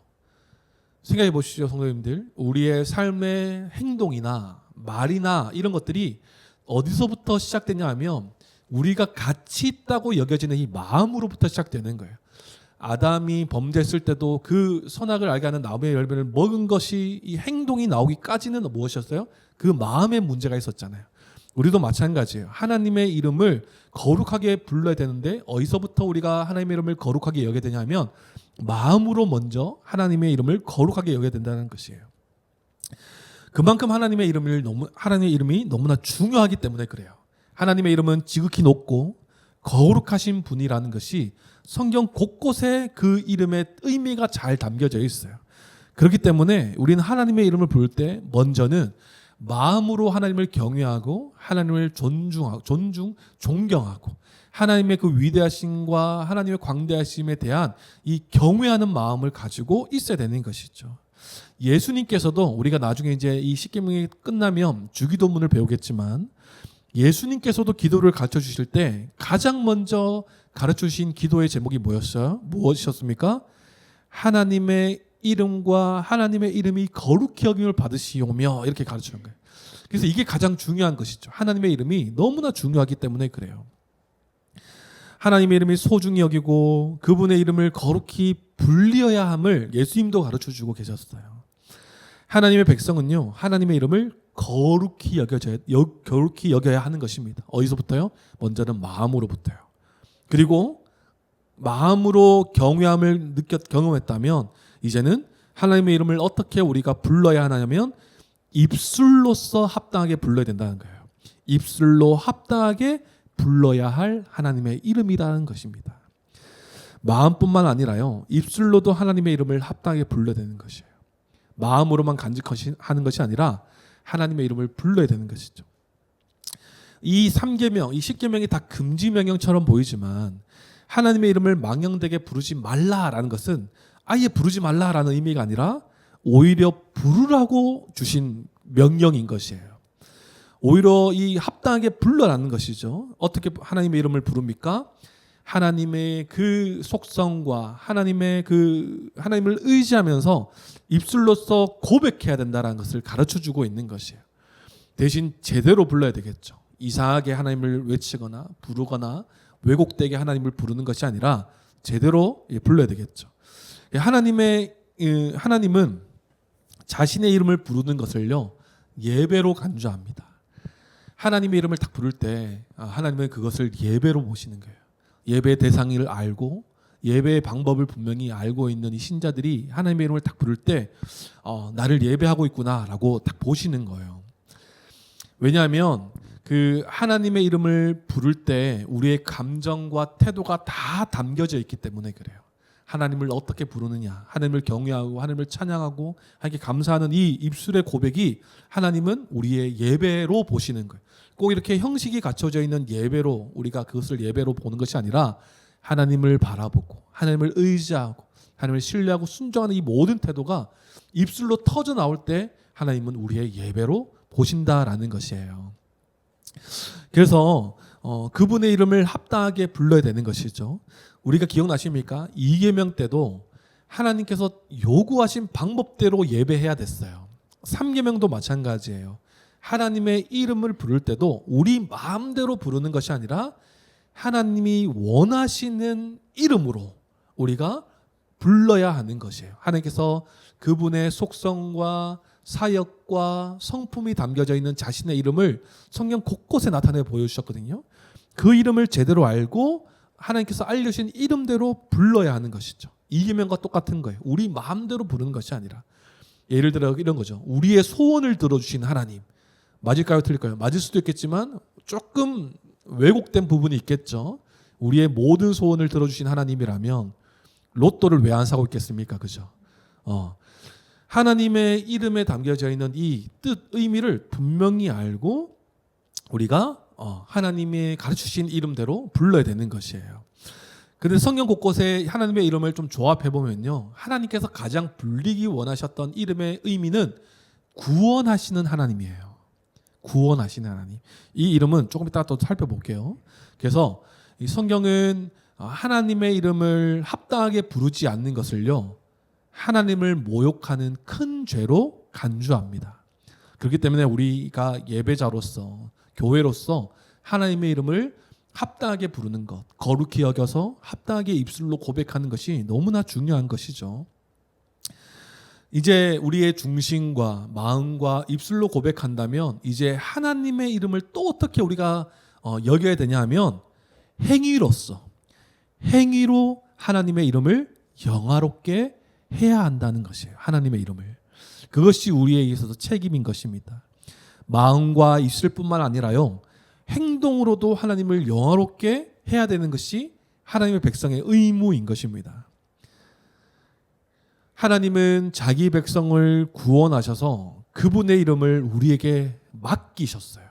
생각해 보시죠, 성도님들. 우리의 삶의 행동이나 말이나 이런 것들이 어디서부터 시작되냐 하면 우리가 가치 있다고 여겨지는 이 마음으로부터 시작되는 거예요. 아담이 범죄했을 때도 그 선악을 알게 하는 나무의 열매를 먹은 것이 이 행동이 나오기까지는 무엇이었어요? 그 마음의 문제가 있었잖아요. 우리도 마찬가지예요. 하나님의 이름을 거룩하게 불러야 되는데 어디서부터 우리가 하나님의 이름을 거룩하게 여겨야 되냐면 마음으로 먼저 하나님의 이름을 거룩하게 여겨야 된다는 것이에요. 그만큼 하나님의 이름이 너무나 중요하기 때문에 그래요. 하나님의 이름은 지극히 높고 거룩하신 분이라는 것이 성경 곳곳에 그 이름의 의미가 잘 담겨져 있어요. 그렇기 때문에 우리는 하나님의 이름을 부를 때 먼저는 마음으로 하나님을 경외하고 하나님을 존경하고 하나님의 그 위대하심과 하나님의 광대하심에 대한 이 경외하는 마음을 가지고 있어야 되는 것이죠. 예수님께서도 우리가 나중에 이제 이 십계명이 끝나면 주기도문을 배우겠지만 예수님께서도 기도를 가르쳐 주실 때 가장 먼저 가르쳐 주신 기도의 제목이 뭐였어요? 무엇이었습니까? 하나님의 이름과 하나님의 이름이 거룩히 여김을 받으시오며 이렇게 가르치는 거예요. 그래서 이게 가장 중요한 것이죠. 하나님의 이름이 너무나 중요하기 때문에 그래요. 하나님의 이름이 소중히 여기고 그분의 이름을 거룩히 불리어야 함을 예수님도 가르쳐 주고 계셨어요. 하나님의 백성은요, 하나님의 이름을 거룩히 여겨야 하는 것입니다. 어디서부터요? 먼저는 마음으로부터요. 그리고 마음으로 경외함을 경험했다면 이제는 하나님의 이름을 어떻게 우리가 불러야 하냐면 입술로서 합당하게 불러야 된다는 거예요. 입술로 합당하게 불러야 할 하나님의 이름이라는 것입니다. 마음뿐만 아니라요, 입술로도 하나님의 이름을 합당하게 불러야 되는 것이에요. 마음으로만 간직하는 것이 아니라 하나님의 이름을 불러야 되는 것이죠. 이 3계명, 이 10계명이 다 금지 명령처럼 보이지만 하나님의 이름을 망령되게 부르지 말라라는 것은 아예 부르지 말라라는 의미가 아니라 오히려 부르라고 주신 명령인 것이에요. 오히려 이 합당하게 불러라는 것이죠. 어떻게 하나님의 이름을 부릅니까? 하나님의 그 속성과 하나님을 의지하면서 입술로서 고백해야 된다는 것을 가르쳐 주고 있는 것이에요. 대신 제대로 불러야 되겠죠. 이상하게 하나님을 외치거나 부르거나 왜곡되게 하나님을 부르는 것이 아니라 제대로 불러야 되겠죠. 하나님은 자신의 이름을 부르는 것을요 예배로 간주합니다. 하나님의 이름을 딱 부를 때 하나님은 그것을 예배로 보시는 거예요. 예배의 대상을 알고 예배의 방법을 분명히 알고 있는 이 신자들이 하나님의 이름을 딱 부를 때 나를 예배하고 있구나라고 딱 보시는 거예요. 왜냐하면 그 하나님의 이름을 부를 때 우리의 감정과 태도가 다 담겨져 있기 때문에 그래요. 하나님을 어떻게 부르느냐, 하나님을 경외하고 하나님을 찬양하고 하나님께 감사하는 이 입술의 고백이 하나님은 우리의 예배로 보시는 거예요. 꼭 이렇게 형식이 갖춰져 있는 예배로 우리가 그것을 예배로 보는 것이 아니라 하나님을 바라보고 하나님을 의지하고 하나님을 신뢰하고 순종하는 이 모든 태도가 입술로 터져 나올 때 하나님은 우리의 예배로 보신다라는 것이에요. 그래서 그분의 이름을 합당하게 불러야 되는 것이죠. 우리가 기억나십니까? 2계명 때도 하나님께서 요구하신 방법대로 예배해야 됐어요. 3계명도 마찬가지예요. 하나님의 이름을 부를 때도 우리 마음대로 부르는 것이 아니라 하나님이 원하시는 이름으로 우리가 불러야 하는 것이에요. 하나님께서 그분의 속성과 사역과 성품이 담겨져 있는 자신의 이름을 성경 곳곳에 나타내 보여주셨거든요. 그 이름을 제대로 알고 하나님께서 알려주신 이름대로 불러야 하는 것이죠. 2계명과 똑같은 거예요. 우리 마음대로 부르는 것이 아니라 예를 들어 이런 거죠. 우리의 소원을 들어주신 하나님. 맞을까요? 틀릴까요? 맞을 수도 있겠지만 조금 왜곡된 부분이 있겠죠. 우리의 모든 소원을 들어주신 하나님이라면 로또를 왜 안 사고 있겠습니까? 그죠? 하나님의 이름에 담겨져 있는 이 뜻, 의미를 분명히 알고 우리가 하나님이 가르치신 이름대로 불러야 되는 것이에요. 그런데 성경 곳곳에 하나님의 이름을 좀 조합해 보면요, 하나님께서 가장 불리기 원하셨던 이름의 의미는 구원하시는 하나님이에요. 구원하시는 하나님. 이 이름은 조금 이따 또 살펴볼게요. 그래서 이 성경은 하나님의 이름을 합당하게 부르지 않는 것을요, 하나님을 모욕하는 큰 죄로 간주합니다. 그렇기 때문에 우리가 예배자로서 교회로서 하나님의 이름을 합당하게 부르는 것, 거룩히 여겨서 합당하게 입술로 고백하는 것이 너무나 중요한 것이죠. 이제 우리의 중심과 마음과 입술로 고백한다면 이제 하나님의 이름을 또 어떻게 우리가 여겨야 되냐 하면 행위로 하나님의 이름을 영화롭게 해야 한다는 것이에요. 하나님의 이름을. 그것이 우리에게 있어서 책임인 것입니다. 마음과 입술뿐만 아니라요, 행동으로도 하나님을 영화롭게 해야 되는 것이 하나님의 백성의 의무인 것입니다. 하나님은 자기 백성을 구원하셔서 그분의 이름을 우리에게 맡기셨어요.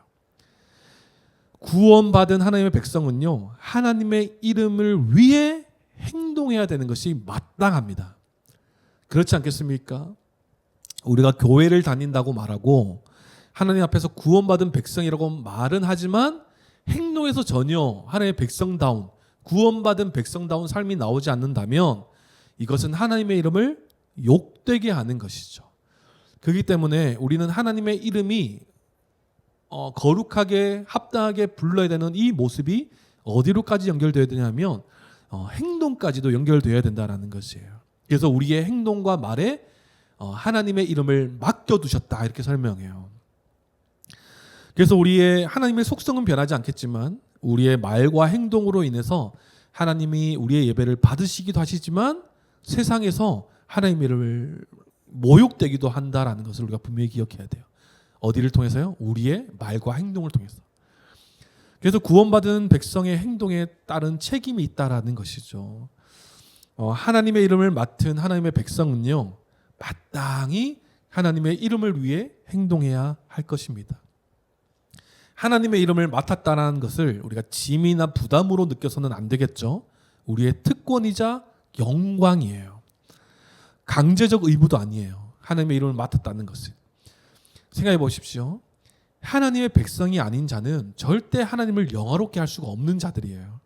구원받은 하나님의 백성은요, 하나님의 이름을 위해 행동해야 되는 것이 마땅합니다. 그렇지 않겠습니까? 우리가 교회를 다닌다고 말하고 하나님 앞에서 구원받은 백성이라고 말은 하지만 행동에서 전혀 하나님의 백성다운, 구원받은 백성다운 삶이 나오지 않는다면 이것은 하나님의 이름을 욕되게 하는 것이죠. 그렇기 때문에 우리는 하나님의 이름이 거룩하게 합당하게 불러야 되는 이 모습이 어디로까지 연결되어야 되냐면 행동까지도 연결되어야 된다는 것이에요. 그래서 우리의 행동과 말에 하나님의 이름을 맡겨두셨다 이렇게 설명해요. 그래서 우리의 하나님의 속성은 변하지 않겠지만 우리의 말과 행동으로 인해서 하나님이 우리의 예배를 받으시기도 하시지만 세상에서 하나님의 이름을 모욕되기도 한다라는 것을 우리가 분명히 기억해야 돼요. 어디를 통해서요? 우리의 말과 행동을 통해서. 그래서 구원받은 백성의 행동에 따른 책임이 있다라는 것이죠. 하나님의 이름을 맡은 하나님의 백성은요, 마땅히 하나님의 이름을 위해 행동해야 할 것입니다. 하나님의 이름을 맡았다는 것을 우리가 짐이나 부담으로 느껴서는 안 되겠죠. 우리의 특권이자 영광이에요. 강제적 의무도 아니에요. 하나님의 이름을 맡았다는 것은. 생각해 보십시오. 하나님의 백성이 아닌 자는 절대 하나님을 영화롭게 할 수가 없는 자들이에요.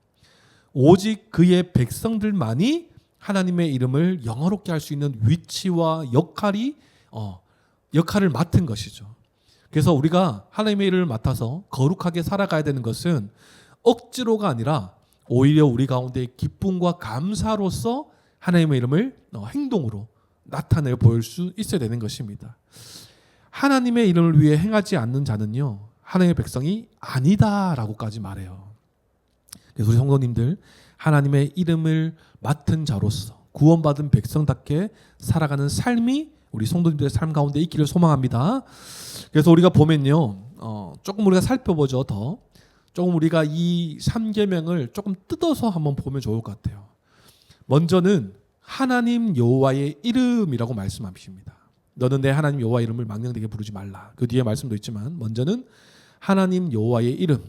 오직 그의 백성들만이 하나님의 이름을 영화롭게 할 수 있는 위치와 역할을 맡은 것이죠. 그래서 우리가 하나님의 이름을 맡아서 거룩하게 살아가야 되는 것은 억지로가 아니라 오히려 우리 가운데 기쁨과 감사로서 하나님의 이름을 행동으로 나타내 보일 수 있어야 되는 것입니다. 하나님의 이름을 위해 행하지 않는 자는요, 하나님의 백성이 아니다라고까지 말해요. 그래서 우리 성도님들, 하나님의 이름을 맡은 자로서 구원받은 백성답게 살아가는 삶이 우리 성도님들의 삶 가운데 있기를 소망합니다. 그래서 우리가 보면요, 조금 우리가 살펴보죠. 조금 우리가 이 3계명을 조금 뜯어서 한번 보면 좋을 것 같아요. 먼저는 하나님 여호와의 이름이라고 말씀하십니다. 너는 내 하나님 여호와 이름을 망령되게 부르지 말라. 그 뒤에 말씀도 있지만 먼저는 하나님 여호와의 이름.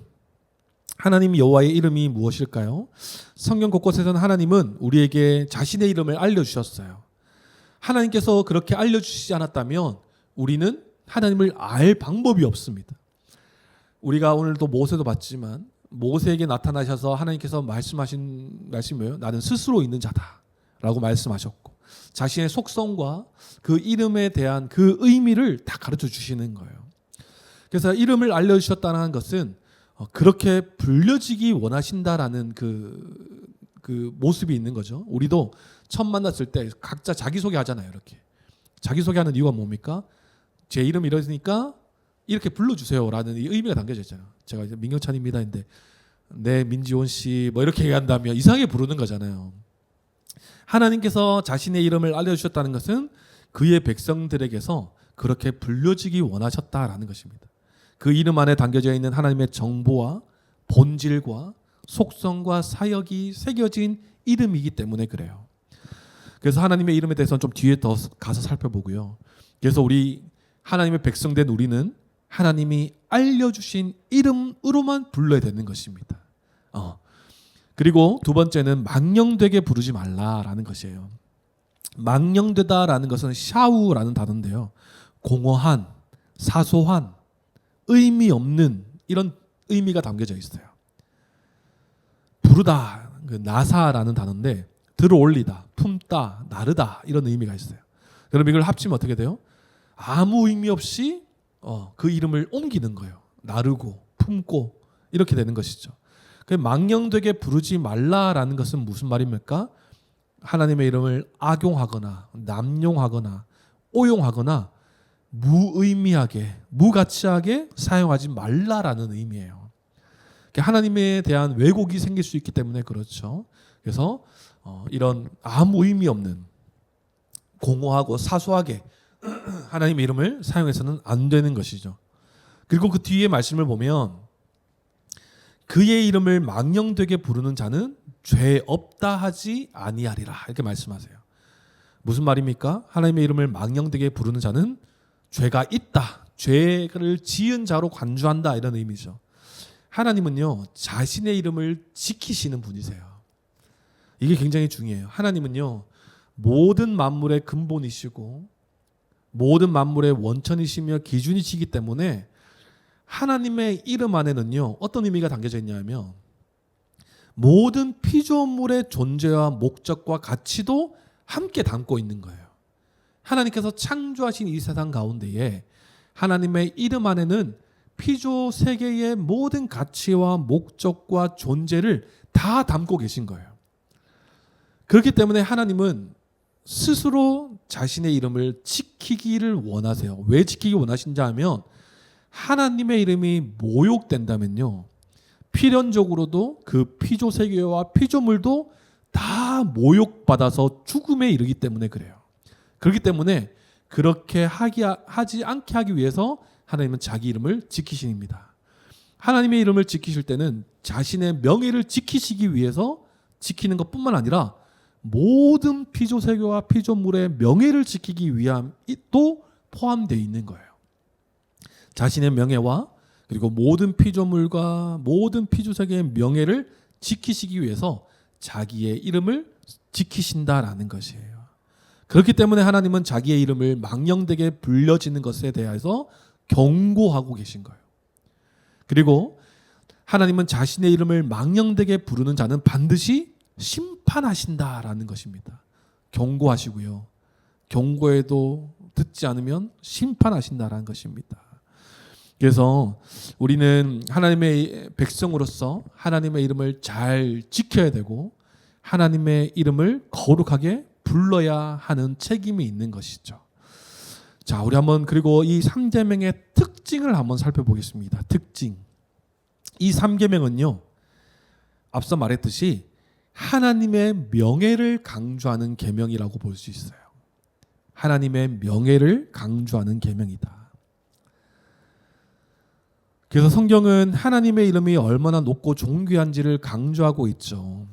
하나님 여호와의 이름이 무엇일까요? 성경 곳곳에서는 하나님은 우리에게 자신의 이름을 알려주셨어요. 하나님께서 그렇게 알려주시지 않았다면 우리는 하나님을 알 방법이 없습니다. 우리가 오늘도 모세도 봤지만 모세에게 나타나셔서 하나님께서 말씀하신 말씀이 뭐예요? 나는 스스로 있는 자다 라고 말씀하셨고 자신의 속성과 그 이름에 대한 그 의미를 다 가르쳐 주시는 거예요. 그래서 이름을 알려주셨다는 것은 그렇게 불려지기 원하신다라는 그 모습이 있는 거죠. 우리도 처음 만났을 때 각자 자기소개 하잖아요. 이렇게 자기소개하는 이유가 뭡니까? 제 이름 이러니까 이렇게 불러주세요라는 이 의미가 담겨져 있잖아요. 제가 이제 민경찬입니다. 근데 네 민지원 씨 뭐 이렇게 얘기한다면 이상하게 부르는 거잖아요. 하나님께서 자신의 이름을 알려주셨다는 것은 그의 백성들에게서 그렇게 불려지기 원하셨다라는 것입니다. 그 이름 안에 담겨져 있는 하나님의 정보와 본질과 속성과 사역이 새겨진 이름이기 때문에 그래요. 그래서 하나님의 이름에 대해서는 좀 뒤에 더 가서 살펴보고요. 그래서 우리 하나님의 백성된 우리는 하나님이 알려주신 이름으로만 불러야 되는 것입니다. 그리고 두 번째는 망령되게 부르지 말라라는 것이에요. 망령되다라는 것은 샤우라는 단어인데요. 공허한, 사소한, 의미 없는 이런 의미가 담겨져 있어요. 부르다, 나사라는 단어인데 들어올리다, 품다, 나르다 이런 의미가 있어요. 그럼 이걸 합치면 어떻게 돼요? 아무 의미 없이 그 이름을 옮기는 거예요. 나르고 품고 이렇게 되는 것이죠. 망령되게 부르지 말라라는 것은 무슨 말입니까? 하나님의 이름을 악용하거나 남용하거나 오용하거나 무의미하게 무가치하게 사용하지 말라라는 의미예요. 하나님에 대한 왜곡이 생길 수 있기 때문에 그렇죠. 그래서 이런 아무 의미 없는 공허하고 사소하게 하나님의 이름을 사용해서는 안 되는 것이죠. 그리고 그 뒤에 말씀을 보면 그의 이름을 망령되게 부르는 자는 죄 없다 하지 아니하리라 이렇게 말씀하세요. 무슨 말입니까? 하나님의 이름을 망령되게 부르는 자는 죄가 있다, 죄를 지은 자로 간주한다 이런 의미죠. 하나님은요 자신의 이름을 지키시는 분이세요. 이게 굉장히 중요해요. 하나님은요 모든 만물의 근본이시고 모든 만물의 원천이시며 기준이시기 때문에 하나님의 이름 안에는요 어떤 의미가 담겨져 있냐면 모든 피조물의 존재와 목적과 가치도 함께 담고 있는 거예요. 하나님께서 창조하신 이 세상 가운데에 하나님의 이름 안에는 피조 세계의 모든 가치와 목적과 존재를 다 담고 계신 거예요. 그렇기 때문에 하나님은 스스로 자신의 이름을 지키기를 원하세요. 왜 지키기 원하신지 하면 하나님의 이름이 모욕된다면요 필연적으로도 그 피조 세계와 피조물도 다 모욕받아서 죽음에 이르기 때문에 그래요. 그렇기 때문에 그렇게 하지 않게 하기 위해서 하나님은 자기 이름을 지키십니다. 하나님의 이름을 지키실 때는 자신의 명예를 지키시기 위해서 지키는 것뿐만 아니라 모든 피조 세계와 피조물의 명예를 지키기 위함도 포함되어 있는 거예요. 자신의 명예와 그리고 모든 피조물과 모든 피조 세계의 명예를 지키시기 위해서 자기의 이름을 지키신다라는 것이에요. 그렇기 때문에 하나님은 자기의 이름을 망령되게 불려지는 것에 대해서 경고하고 계신 거예요. 그리고 하나님은 자신의 이름을 망령되게 부르는 자는 반드시 심판하신다라는 것입니다. 경고하시고요. 경고에도 듣지 않으면 심판하신다라는 것입니다. 그래서 우리는 하나님의 백성으로서 하나님의 이름을 잘 지켜야 되고 하나님의 이름을 거룩하게 불러야 하는 책임이 있는 것이죠. 자, 우리 한번 그리고 이 3계명의 특징을 한번 살펴보겠습니다. 특징. 이 3계명은요. 앞서 말했듯이 하나님의 명예를 강조하는 계명이라고 볼 수 있어요. 하나님의 명예를 강조하는 계명이다. 그래서 성경은 하나님의 이름이 얼마나 높고 존귀한지를 강조하고 있죠.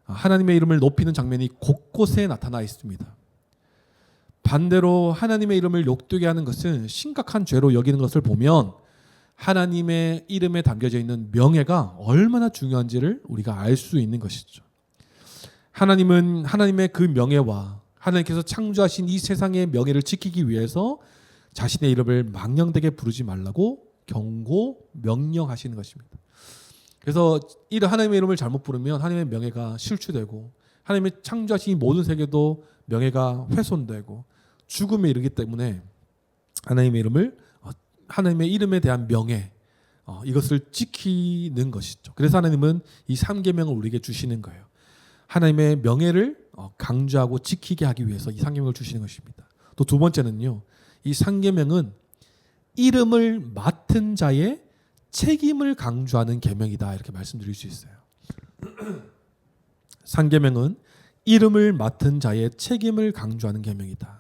하나님의 이름을 높이는 장면이 곳곳에 나타나 있습니다. 반대로 하나님의 이름을 욕되게 하는 것은 심각한 죄로 여기는 것을 보면 하나님의 이름에 담겨져 있는 명예가 얼마나 중요한지를 우리가 알 수 있는 것이죠. 하나님은 하나님의 그 명예와 하나님께서 창조하신 이 세상의 명예를 지키기 위해서 자신의 이름을 망령되게 부르지 말라고 경고, 명령하시는 것입니다. 그래서 하나님의 이름을 잘못 부르면 하나님의 명예가 실추되고 하나님의 창조하신 이 모든 세계도 명예가 훼손되고 죽음에 이르기 때문에 하나님의 이름에 대한 명예 이것을 지키는 것이죠. 그래서 하나님은 이 3계명을 우리에게 주시는 거예요. 하나님의 명예를 강조하고 지키게 하기 위해서 이 3계명을 주시는 것입니다. 또 두 번째는요. 이 3계명은 이름을 맡은 자의 책임을 강조하는 계명이다 이렇게 말씀드릴 수 있어요. 3계명은 이름을 맡은 자의 책임을 강조하는 계명이다.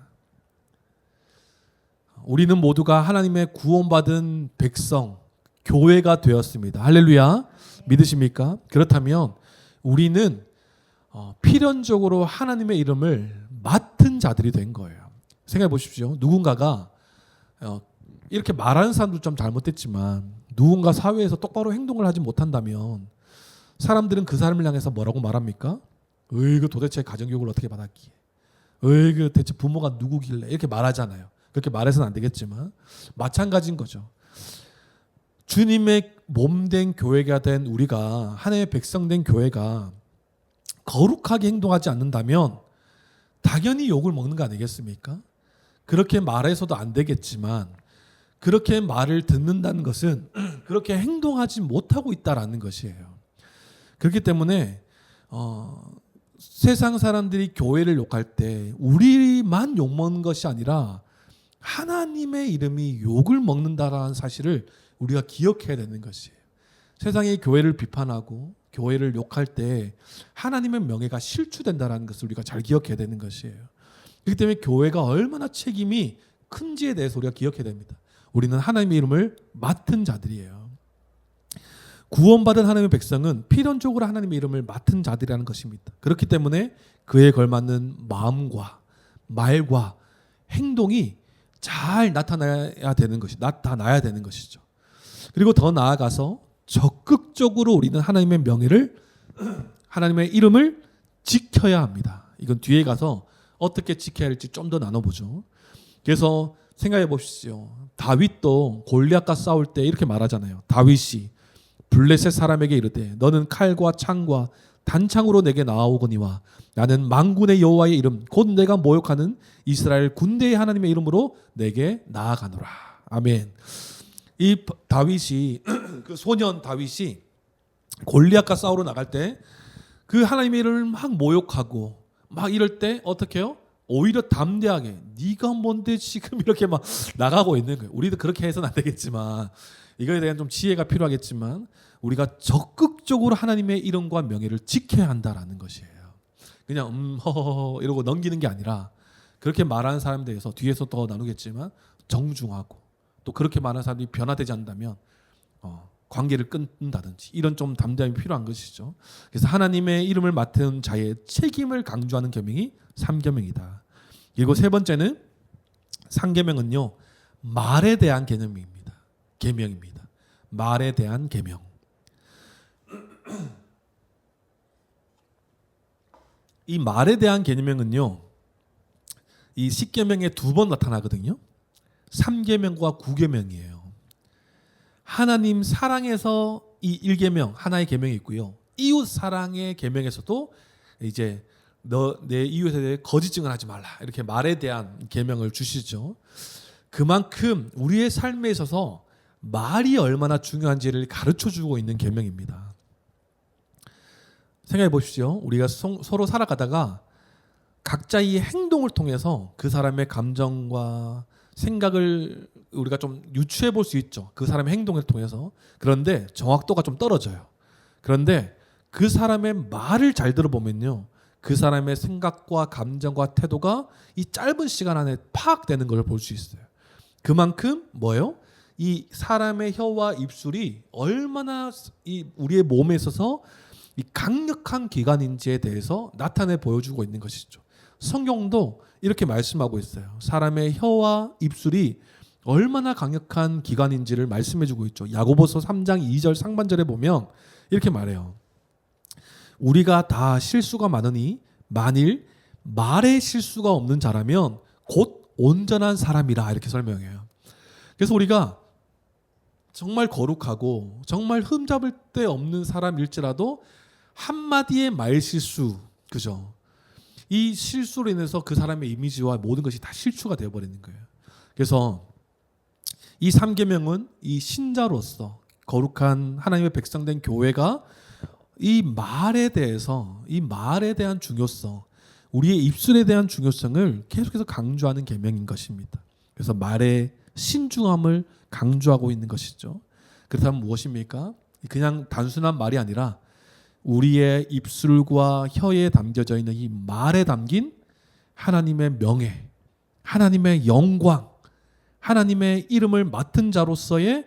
우리는 모두가 하나님의 구원받은 백성, 교회가 되었습니다. 할렐루야. 믿으십니까? 그렇다면 우리는 필연적으로 하나님의 이름을 맡은 자들이 된 거예요. 생각해 보십시오. 누군가가 이렇게 말하는 사람도 좀 잘못됐지만 누군가 사회에서 똑바로 행동을 하지 못한다면 사람들은 그 사람을 향해서 뭐라고 말합니까? 그 도대체 가정교육을 어떻게 받았기에? 그 대체 부모가 누구길래? 이렇게 말하잖아요. 그렇게 말해서는 안 되겠지만 마찬가지인 거죠. 주님의 몸된 교회가 된 우리가 하나님의 백성 된 교회가 거룩하게 행동하지 않는다면 당연히 욕을 먹는 거 아니겠습니까? 그렇게 말해서도 안 되겠지만 그렇게 말을 듣는다는 것은 그렇게 행동하지 못하고 있다라는 것이에요. 그렇기 때문에 세상 사람들이 교회를 욕할 때 우리만 욕먹는 것이 아니라 하나님의 이름이 욕을 먹는다라는 사실을 우리가 기억해야 되는 것이에요. 세상이 교회를 비판하고 교회를 욕할 때 하나님의 명예가 실추된다는 것을 우리가 잘 기억해야 되는 것이에요. 그렇기 때문에 교회가 얼마나 책임이 큰지에 대해서 우리가 기억해야 됩니다. 우리는 하나님의 이름을 맡은 자들이에요. 구원받은 하나님의 백성은 필연적으로 하나님의 이름을 맡은 자들이라는 것입니다. 그렇기 때문에 그에 걸맞는 마음과 말과 행동이 잘 나타나야 되는 것이죠. 그리고 더 나아가서 적극적으로 우리는 하나님의 명예를 하나님의 이름을 지켜야 합니다. 이건 뒤에 가서 어떻게 지켜야 할지 좀 더 나눠보죠. 그래서 생각해 보십시오. 다윗도 골리앗과 싸울 때 이렇게 말하잖아요. 다윗이 블레셋 사람에게 이르되 너는 칼과 창과 단창으로 내게 나아오거니와 나는 만군의 여호와의 이름 곧 내가 모욕하는 이스라엘 군대의 하나님의 이름으로 내게 나아가노라. 아멘. 이 다윗이 그 소년 다윗이 골리앗과 싸우러 나갈 때 그 하나님의 이름을 막 모욕하고 막 이럴 때 어떻게 해요? 오히려 담대하게 네가 뭔데 지금 이렇게 막 나가고 있는 거예요. 우리도 그렇게 해서는 안 되겠지만 이거에 대한 좀 지혜가 필요하겠지만 우리가 적극적으로 하나님의 이름과 명예를 지켜야 한다라는 것이에요. 그냥 허허허 이러고 넘기는 게 아니라 그렇게 말하는 사람에 대해서 뒤에서 더 나누겠지만 정중하고 또 그렇게 말하는 사람이 변화되지 않는다면 관계를 끊는다든지 이런 좀 담대함이 필요한 것이죠. 그래서 하나님의 이름을 맡은 자의 책임을 강조하는 계명이 3계명이다. 그리고 세 번째는 3계명은요. 말에 대한 계명입니다. 말에 대한 계명. 이 말에 대한 계명은요. 이 10계명에 2번 나타나거든요. 3계명과 9계명이에요. 하나님 사랑해서 이 1계명 하나의 계명이 있고요. 이웃 사랑의 계명에서도 이제 너 내 이웃에 대해 거짓 증언하지 말라 이렇게 말에 대한 계명을 주시죠. 그만큼 우리의 삶에 있어서 말이 얼마나 중요한지를 가르쳐 주고 있는 계명입니다. 생각해 보십시오. 우리가 서로 살아가다가 각자의 행동을 통해서 그 사람의 감정과 생각을 우리가 좀 유추해 볼 수 있죠. 그 사람의 행동을 통해서. 그런데 정확도가 좀 떨어져요. 그런데 그 사람의 말을 잘 들어보면요. 그 사람의 생각과 감정과 태도가 이 짧은 시간 안에 파악되는 걸 볼 수 있어요. 그만큼 뭐예요? 이 사람의 혀와 입술이 얼마나 이 우리의 몸에 있어서 이 강력한 기관인지에 대해서 나타내 보여주고 있는 것이죠. 성경도 이렇게 말씀하고 있어요. 사람의 혀와 입술이 얼마나 강력한 기관인지를 말씀해주고 있죠. 야고보서 3장 2절 상반절에 보면 이렇게 말해요. 우리가 다 실수가 많으니 만일 말에 실수가 없는 자라면 곧 온전한 사람이라 이렇게 설명해요. 그래서 우리가 정말 거룩하고 정말 흠잡을 데 없는 사람일지라도 한마디의 말 실수, 그죠? 이 실수로 인해서 그 사람의 이미지와 모든 것이 다 실추가 되어버리는 거예요. 그래서 이 3계명은 이 신자로서 거룩한 하나님의 백성된 교회가 이 말에 대해서 이 말에 대한 중요성, 우리의 입술에 대한 중요성을 계속해서 강조하는 계명인 것입니다. 그래서 말의 신중함을 강조하고 있는 것이죠. 그렇다면 무엇입니까? 그냥 단순한 말이 아니라 우리의 입술과 혀에 담겨져 있는 이 말에 담긴 하나님의 명예, 하나님의 영광, 하나님의 이름을 맡은 자로서의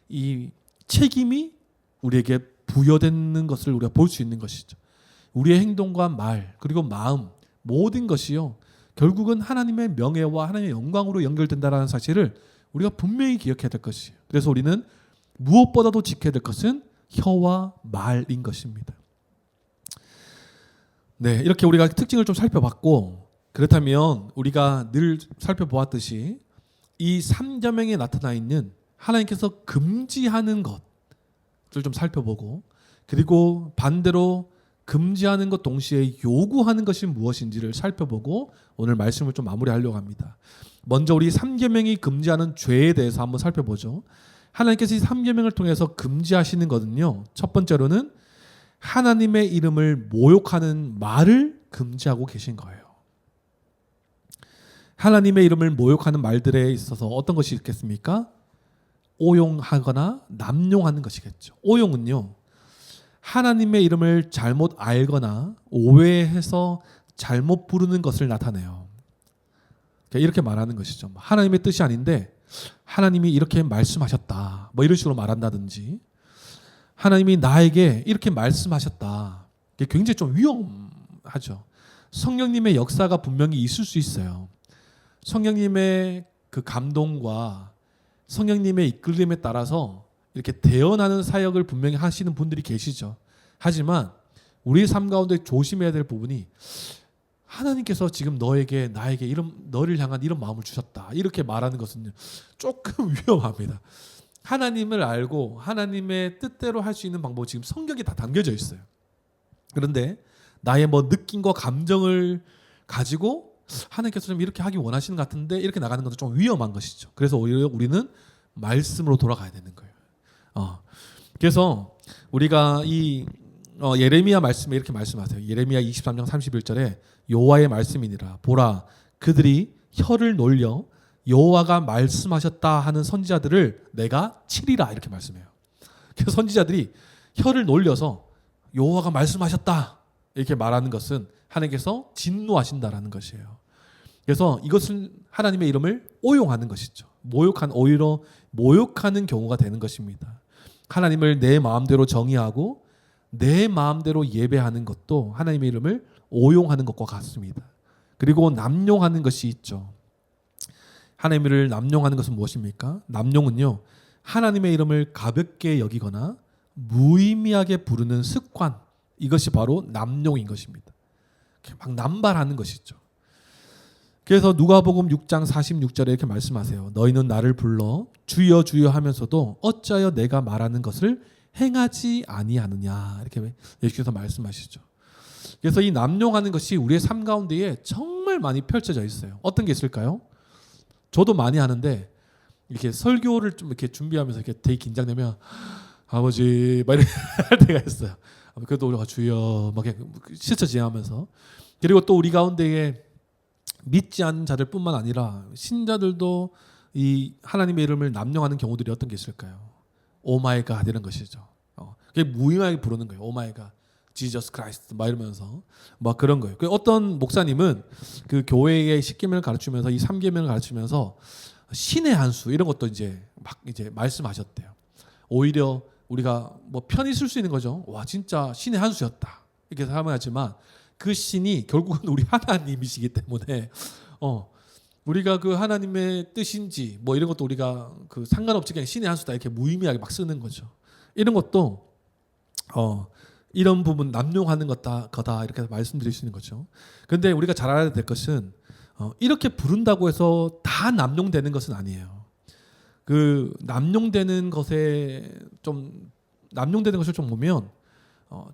이 책임이 우리에게 부여되는 것을 우리가 볼 수 있는 것이죠. 우리의 행동과 말 그리고 마음 모든 것이요 결국은 하나님의 명예와 하나님의 영광으로 연결된다는 사실을 우리가 분명히 기억해야 될 것이에요. 그래서 우리는 무엇보다도 지켜야 될 것은 혀와 말인 것입니다. 네, 이렇게 우리가 특징을 좀 살펴봤고, 그렇다면 우리가 늘 살펴보았듯이 이 3계명에 나타나 있는 하나님께서 금지하는 것을 좀 살펴보고, 그리고 반대로 금지하는 것 동시에 요구하는 것이 무엇인지를 살펴보고 오늘 말씀을 좀 마무리하려고 합니다. 먼저 우리 3계명이 금지하는 죄에 대해서 한번 살펴보죠. 하나님께서 이 3계명을 통해서 금지하시는 것은요. 첫 번째로는 하나님의 이름을 모욕하는 말을 금지하고 계신 거예요. 하나님의 이름을 모욕하는 말들에 있어서 어떤 것이 있겠습니까? 오용하거나 남용하는 것이겠죠. 오용은요. 하나님의 이름을 잘못 알거나 오해해서 잘못 부르는 것을 나타내요. 이렇게 말하는 것이죠. 하나님의 뜻이 아닌데 하나님이 이렇게 말씀하셨다. 뭐 이런 식으로 말한다든지 하나님이 나에게 이렇게 말씀하셨다. 이게 굉장히 좀 위험하죠. 성령님의 역사가 분명히 있을 수 있어요. 성령님의 그 감동과 성령님의 이끌림에 따라서 이렇게 대언하는 사역을 분명히 하시는 분들이 계시죠. 하지만 우리의 삶 가운데 조심해야 될 부분이 하나님께서 지금 너에게 나에게 이런 너를 향한 이런 마음을 주셨다. 이렇게 말하는 것은 조금 위험합니다. 하나님을 알고 하나님의 뜻대로 할 수 있는 방법은 지금 성경에 다 담겨져 있어요. 그런데 나의 뭐 느낌과 감정을 가지고 하나님께서 좀 이렇게 하기 원하시는 것 같은데 이렇게 나가는 것은 좀 위험한 것이죠. 그래서 오히려 우리는 말씀으로 돌아가야 되는 거예요. 그래서 우리가 이 예레미야 말씀에 이렇게 말씀하세요. 예레미야 23장 31절에 여호와의 말씀이니라 보라 그들이 혀를 놀려 여호와가 말씀하셨다 하는 선지자들을 내가 치리라 이렇게 말씀해요. 그래서 선지자들이 혀를 놀려서 여호와가 말씀하셨다 이렇게 말하는 것은 하나님께서 진노하신다라는 것이에요. 그래서 이것은 하나님의 이름을 오용하는 것이죠. 오히려 모욕하는 경우가 되는 것입니다. 하나님을 내 마음대로 정의하고 내 마음대로 예배하는 것도 하나님의 이름을 오용하는 것과 같습니다. 그리고 남용하는 것이 있죠. 하나님의 이름을 남용하는 것은 무엇입니까? 남용은요. 하나님의 이름을 가볍게 여기거나 무의미하게 부르는 습관 이것이 바로 남용인 것입니다. 막 남발하는 것이죠. 그래서 누가복음 6장 46절에 이렇게 말씀하세요. 너희는 나를 불러 주여 주여 하면서도 어찌하여 내가 말하는 것을 행하지 아니하느냐 이렇게 예수께서 말씀하시죠. 그래서 이 남용하는 것이 우리의 삶 가운데에 정말 많이 펼쳐져 있어요. 어떤 게 있을까요? 저도 많이 하는데 이렇게 설교를 좀 이렇게 준비하면서 이렇게 되게 긴장되면 아버지 막 이렇게 할 때가 있어요. 그래도 우리가 주여 막 실처 지하면서 그리고 또 우리 가운데에 믿지 않는 자들뿐만 아니라 신자들도 이 하나님의 이름을 남용하는 경우들이 어떤 게 있을까요? 오 마이 갓 이런 것이죠. 그게 무의미하게 부르는 거예요. 오 마이 갓, 지저스 크라이스트 막 이러면서 막 그런 거예요. 어떤 목사님은 그 교회의 10계명을 가르치면서 이 3계명을 가르치면서 신의 한 수 이런 것도 이제 막 이제 말씀하셨대요. 오히려 우리가 뭐 편히 쓸 수 있는 거죠. 와 진짜 신의 한 수였다 이렇게 설명하지만 그 신이 결국은 우리 하나님이시기 때문에 우리가 그 하나님의 뜻인지 뭐 이런 것도 우리가 그 상관없이 그냥 신의 한 수다 이렇게 무의미하게 막 쓰는 거죠. 이런 것도 이런 부분 남용하는 거다 이렇게 말씀드릴 수 있는 거죠. 그런데 우리가 잘 알아야 될 것은 이렇게 부른다고 해서 다 남용되는 것은 아니에요. 그 남용되는 것을 좀 보면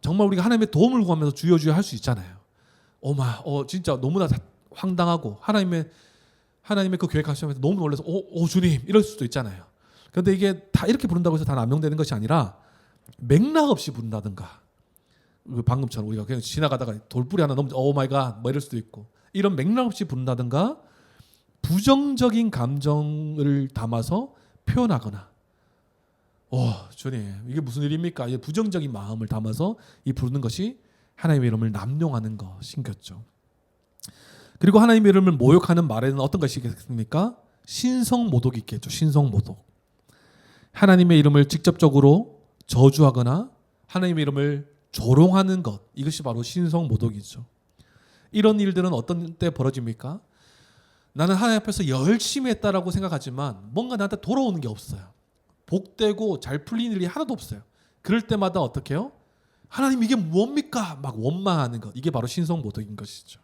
정말 우리가 하나님의 도움을 구하면서 주여 주여 할 수 있잖아요. 진짜 너무나 황당하고 하나님의 그 계획하시면서 너무 놀라서 주님 이럴 수도 있잖아요. 그런데 이게 다 이렇게 부른다고 해서 다 남용되는 것이 아니라 맥락 없이 부른다든가 방금처럼 우리가 그냥 지나가다가 돌뿌리 하나 넘어 오 마이 갓 뭐 이럴 수도 있고 이런 맥락 없이 부른다든가 부정적인 감정을 담아서 표현하거나 주님 이게 무슨 일입니까? 이게 부정적인 마음을 담아서 이 부르는 것이 하나님의 이름을 남용하는 것인겠죠. 그리고 하나님의 이름을 모욕하는 말에는 어떤 것이 있겠습니까? 신성모독이 있겠죠. 신성모독. 하나님의 이름을 직접적으로 저주하거나 하나님의 이름을 조롱하는 것 이것이 바로 신성모독이죠. 이런 일들은 어떤 때 벌어집니까? 나는 하나님 앞에서 열심히 했다라고 생각하지만 뭔가 나한테 돌아오는 게 없어요. 복되고 잘 풀리는 일이 하나도 없어요. 그럴 때마다 어떻게 해요? 하나님 이게 뭡니까? 막 원망하는 것. 이게 바로 신성모독인 것이죠.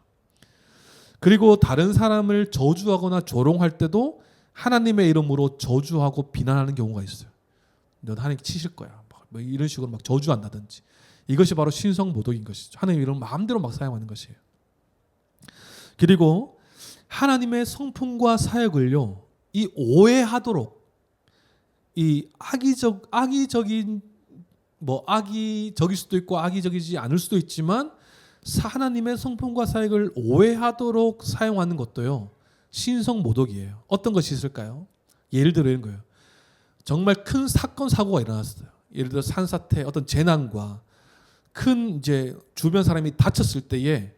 그리고 다른 사람을 저주하거나 조롱할 때도 하나님의 이름으로 저주하고 비난하는 경우가 있어요. 넌 하나님 치실 거야. 뭐 이런 식으로 막 저주한다든지. 이것이 바로 신성모독인 것이죠. 하나님의 이름을 마음대로 막 사용하는 것이에요. 그리고 하나님의 성품과 사역을요, 이 오해하도록 이 악의적인 뭐 악의적일 수도 있고 악의적이지 않을 수도 있지만 하나님의 성품과 사역을 오해하도록 사용하는 것도요 신성모독이에요. 어떤 것이 있을까요? 예를 들어 이런 거예요. 정말 큰 사건 사고가 일어났어요. 예를 들어 산사태 어떤 재난과 큰 이제 주변 사람이 다쳤을 때에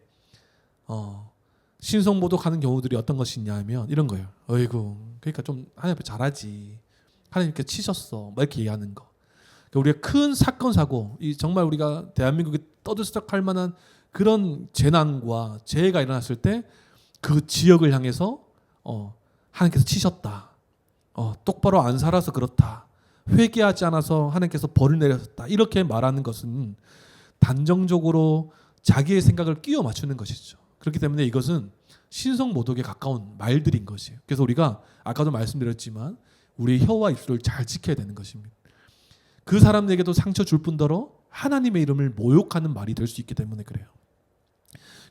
신성모독하는 경우들이 어떤 것이 있냐면 이런 거예요. 어이구 그러니까 좀 하나님 앞에 잘하지. 하나님께 치셨어. 뭐 이렇게 얘기하는 거. 그러니까 우리가 큰 사건 사고 이 정말 우리가 대한민국이 떠들썩할 만한 그런 재난과 재해가 일어났을 때 그 지역을 향해서 하나님께서 치셨다. 똑바로 안 살아서 그렇다. 회개하지 않아서 하나님께서 벌을 내렸다. 이렇게 말하는 것은 단정적으로 자기의 생각을 끼워 맞추는 것이죠. 그렇기 때문에 이것은 신성모독에 가까운 말들인 것이에요. 그래서 우리가 아까도 말씀드렸지만 우리의 혀와 입술을 잘 지켜야 되는 것입니다. 그 사람에게도 상처 줄 뿐더러 하나님의 이름을 모욕하는 말이 될 수 있기 때문에 그래요.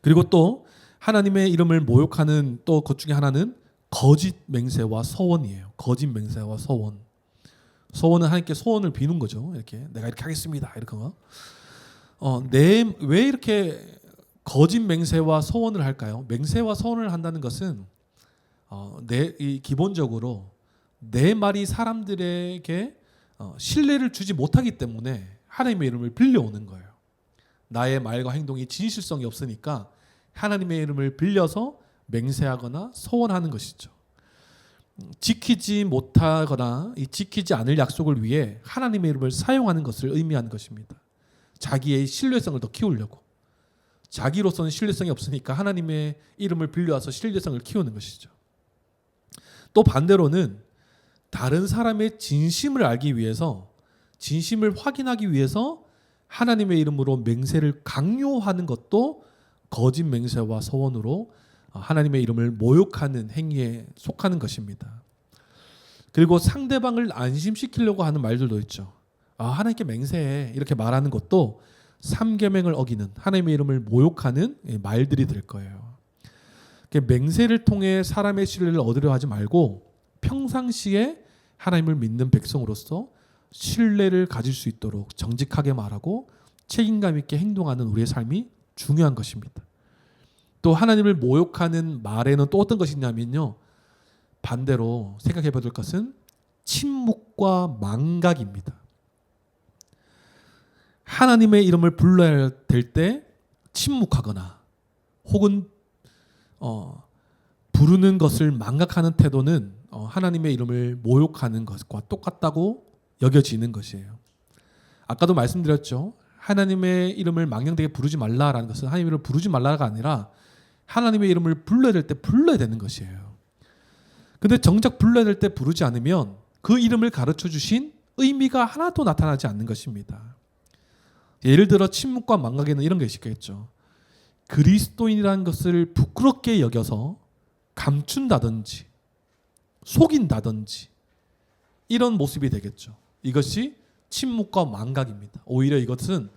그리고 또 하나님의 이름을 모욕하는 또 것 중에 하나는 거짓 맹세와 서원이에요. 거짓 맹세와 서원. 서원은 하나님께 소원을 비는 거죠. 이렇게 내가 이렇게 하겠습니다. 이렇게 왜 이렇게 거짓 맹세와 서원을 할까요? 맹세와 서원을 한다는 것은 기본적으로 내 말이 사람들에게 신뢰를 주지 못하기 때문에 하나님의 이름을 빌려오는 거예요. 나의 말과 행동이 진실성이 없으니까 하나님의 이름을 빌려서 맹세하거나 서원하는 것이죠. 지키지 못하거나 지키지 않을 약속을 위해 하나님의 이름을 사용하는 것을 의미하는 것입니다. 자기의 신뢰성을 더 키우려고. 자기로서는 신뢰성이 없으니까 하나님의 이름을 빌려와서 신뢰성을 키우는 것이죠. 또 반대로는 다른 사람의 진심을 알기 위해서 진심을 확인하기 위해서 하나님의 이름으로 맹세를 강요하는 것도 거짓 맹세와 서원으로 하나님의 이름을 모욕하는 행위에 속하는 것입니다. 그리고 상대방을 안심시키려고 하는 말들도 있죠. 하나님께 맹세해 이렇게 말하는 것도 3계명을 어기는 하나님의 이름을 모욕하는 말들이 될 거예요. 맹세를 통해 사람의 신뢰를 얻으려 하지 말고 평상시에 하나님을 믿는 백성으로서 신뢰를 가질 수 있도록 정직하게 말하고 책임감 있게 행동하는 우리의 삶이 중요한 것입니다. 또 하나님을 모욕하는 말에는 또 어떤 것이 있냐면요. 반대로 생각해 볼 것은 침묵과 망각입니다. 하나님의 이름을 불러야 될 때 침묵하거나 혹은 부르는 것을 망각하는 태도는 하나님의 이름을 모욕하는 것과 똑같다고 여겨지는 것이에요. 아까도 말씀드렸죠. 하나님의 이름을 망령되게 부르지 말라라는 것은 하나님의 이름을 부르지 말라가 아니라 하나님의 이름을 불러야 될 때 불러야 되는 것이에요. 근데 정작 불러야 될 때 부르지 않으면 그 이름을 가르쳐 주신 의미가 하나도 나타나지 않는 것입니다. 예를 들어 침묵과 망각에는 이런 게 있겠죠. 그리스도인이라는 것을 부끄럽게 여겨서 감춘다든지 속인다든지 이런 모습이 되겠죠. 이것이 침묵과 망각입니다. 오히려 이것은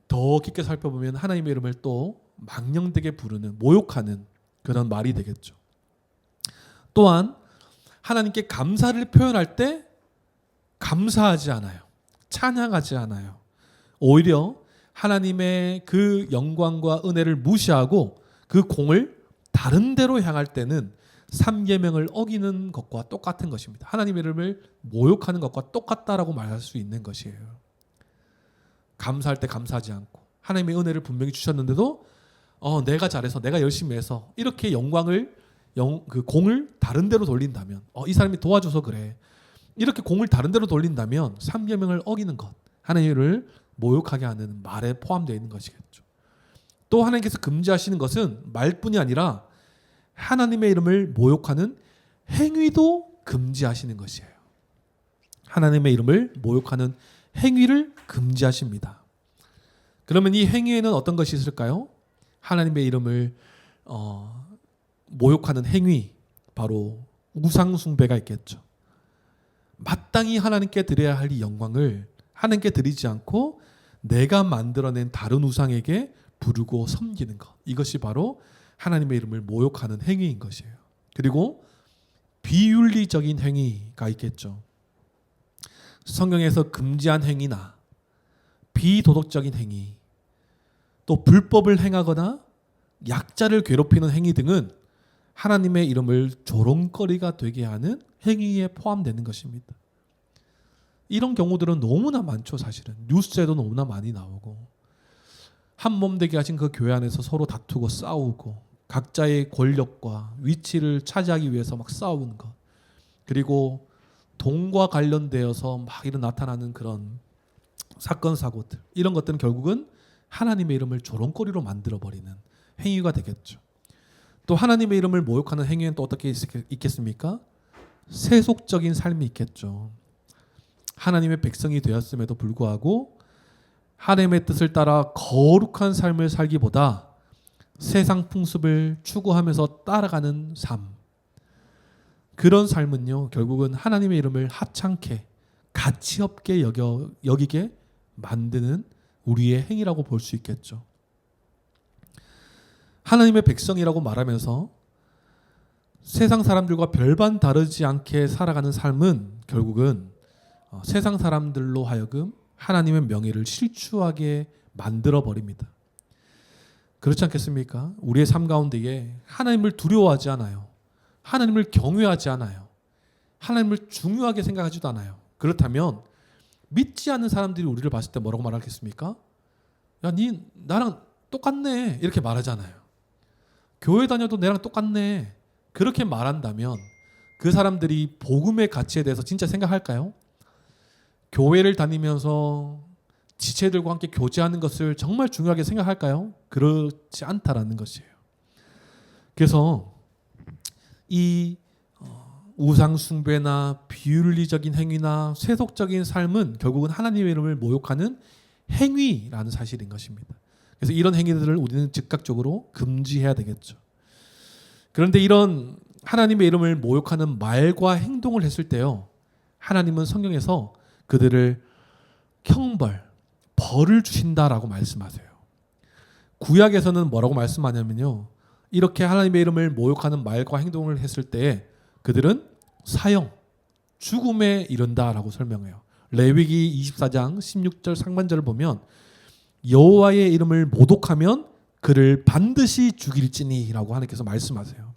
더 깊게 살펴보면 하나님의 이름을 또 망령되게 부르는 모욕하는 그런 말이 되겠죠. 또한 하나님께 감사를 표현할 때 감사하지 않아요. 찬양하지 않아요. 오히려 하나님의 그 영광과 은혜를 무시하고 그 공을 다른 데로 향할 때는 3계명을 어기는 것과 똑같은 것입니다. 하나님의 이름을 모욕하는 것과 똑같다라고 말할 수 있는 것이에요. 감사할 때 감사하지 않고 하나님의 은혜를 분명히 주셨는데도 내가 잘해서 내가 열심히 해서 이렇게 그 공을 다른 데로 돌린다면 이 사람이 도와줘서 그래 이렇게 공을 다른 데로 돌린다면 3계명을 어기는 것 하나님을 모욕하게 하는 말에 포함되어 있는 것이겠죠. 또 하나님께서 금지하시는 것은 말뿐이 아니라 하나님의 이름을 모욕하는 행위도 금지하시는 것이에요. 하나님의 이름을 모욕하는 행위를 금지하십니다. 그러면 이 행위에는 어떤 것이 있을까요? 하나님의 이름을 모욕하는 행위, 바로 우상 숭배가 있겠죠. 마땅히 하나님께 드려야 할 이 영광을 하나님께 드리지 않고 내가 만들어낸 다른 우상에게 부르고 섬기는 것. 이것이 바로 하나님의 이름을 모욕하는 행위인 것이에요. 그리고 비윤리적인 행위가 있겠죠. 성경에서 금지한 행위나 비도덕적인 행위, 또 불법을 행하거나 약자를 괴롭히는 행위 등은 하나님의 이름을 조롱거리가 되게 하는 행위에 포함되는 것입니다. 이런 경우들은 너무나 많죠. 사실은 뉴스에도 너무나 많이 나오고 한 몸 되게 하신 그 교회 안에서 서로 다투고 싸우고 각자의 권력과 위치를 차지하기 위해서 막 싸우는 것, 그리고 돈과 관련되어서 막 이런 나타나는 그런 사건 사고들, 이런 것들은 결국은 하나님의 이름을 조롱거리로 만들어버리는 행위가 되겠죠. 또 하나님의 이름을 모욕하는 행위는 또 어떻게 있겠습니까? 세속적인 삶이 있겠죠. 하나님의 백성이 되었음에도 불구하고 하나님의 뜻을 따라 거룩한 삶을 살기보다 세상 풍습을 추구하면서 따라가는 삶, 그런 삶은요 결국은 하나님의 이름을 하찮게 가치 없게 여기게 만드는 우리의 행위라고 볼 수 있겠죠. 하나님의 백성이라고 말하면서 세상 사람들과 별반 다르지 않게 살아가는 삶은 결국은 세상 사람들로 하여금 하나님의 명예를 실추하게 만들어 버립니다. 그렇지 않겠습니까? 우리의 삶 가운데에 하나님을 두려워하지 않아요. 하나님을 경외하지 않아요. 하나님을 중요하게 생각하지도 않아요. 그렇다면 믿지 않는 사람들이 우리를 봤을 때 뭐라고 말하겠습니까? 야, 니 나랑 똑같네 이렇게 말하잖아요. 교회 다녀도 내랑 똑같네 그렇게 말한다면 그 사람들이 복음의 가치에 대해서 진짜 생각할까요? 교회를 다니면서 지체들과 함께 교제하는 것을 정말 중요하게 생각할까요? 그렇지 않다라는 것이에요. 그래서 이 우상 숭배나 비윤리적인 행위나 세속적인 삶은 결국은 하나님의 이름을 모욕하는 행위라는 사실인 것입니다. 그래서 이런 행위들을 우리는 즉각적으로 금지해야 되겠죠. 그런데 이런 하나님의 이름을 모욕하는 말과 행동을 했을 때요, 하나님은 성경에서 그들을 형벌, 벌을 주신다라고 말씀하세요. 구약에서는 뭐라고 말씀하냐면요. 이렇게 하나님의 이름을 모욕하는 말과 행동을 했을 때 그들은 사형, 죽음에 이른다라고 설명해요. 레위기 24장 16절 상반절을 보면 여호와의 이름을 모독하면 그를 반드시 죽일지니라고 하나님께서 말씀하세요.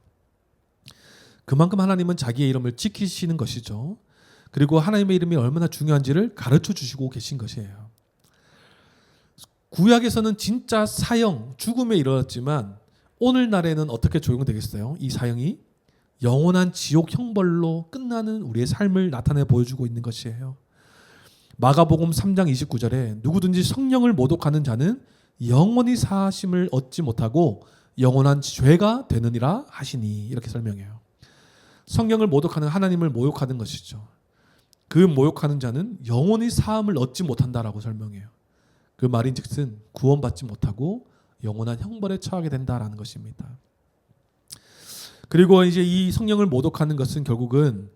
그만큼 하나님은 자기의 이름을 지키시는 것이죠. 그리고 하나님의 이름이 얼마나 중요한지를 가르쳐 주시고 계신 것이에요. 구약에서는 진짜 사형, 죽음에 이르렀지만 오늘날에는 어떻게 적용되겠어요? 이 사형이 영원한 지옥 형벌로 끝나는 우리의 삶을 나타내 보여주고 있는 것이에요. 마가복음 3장 29절에 누구든지 성령을 모독하는 자는 영원히 사하심을 얻지 못하고 영원한 죄가 되느니라 하시니 이렇게 설명해요. 성령을 모독하는 하나님을 모욕하는 것이죠. 그 모욕하는 자는 영원히 사함을 얻지 못한다라고 설명해요. 그 말인즉슨 구원받지 못하고 영원한 형벌에 처하게 된다라는 것입니다. 그리고 이제 이 성령을 모독하는 것은 결국은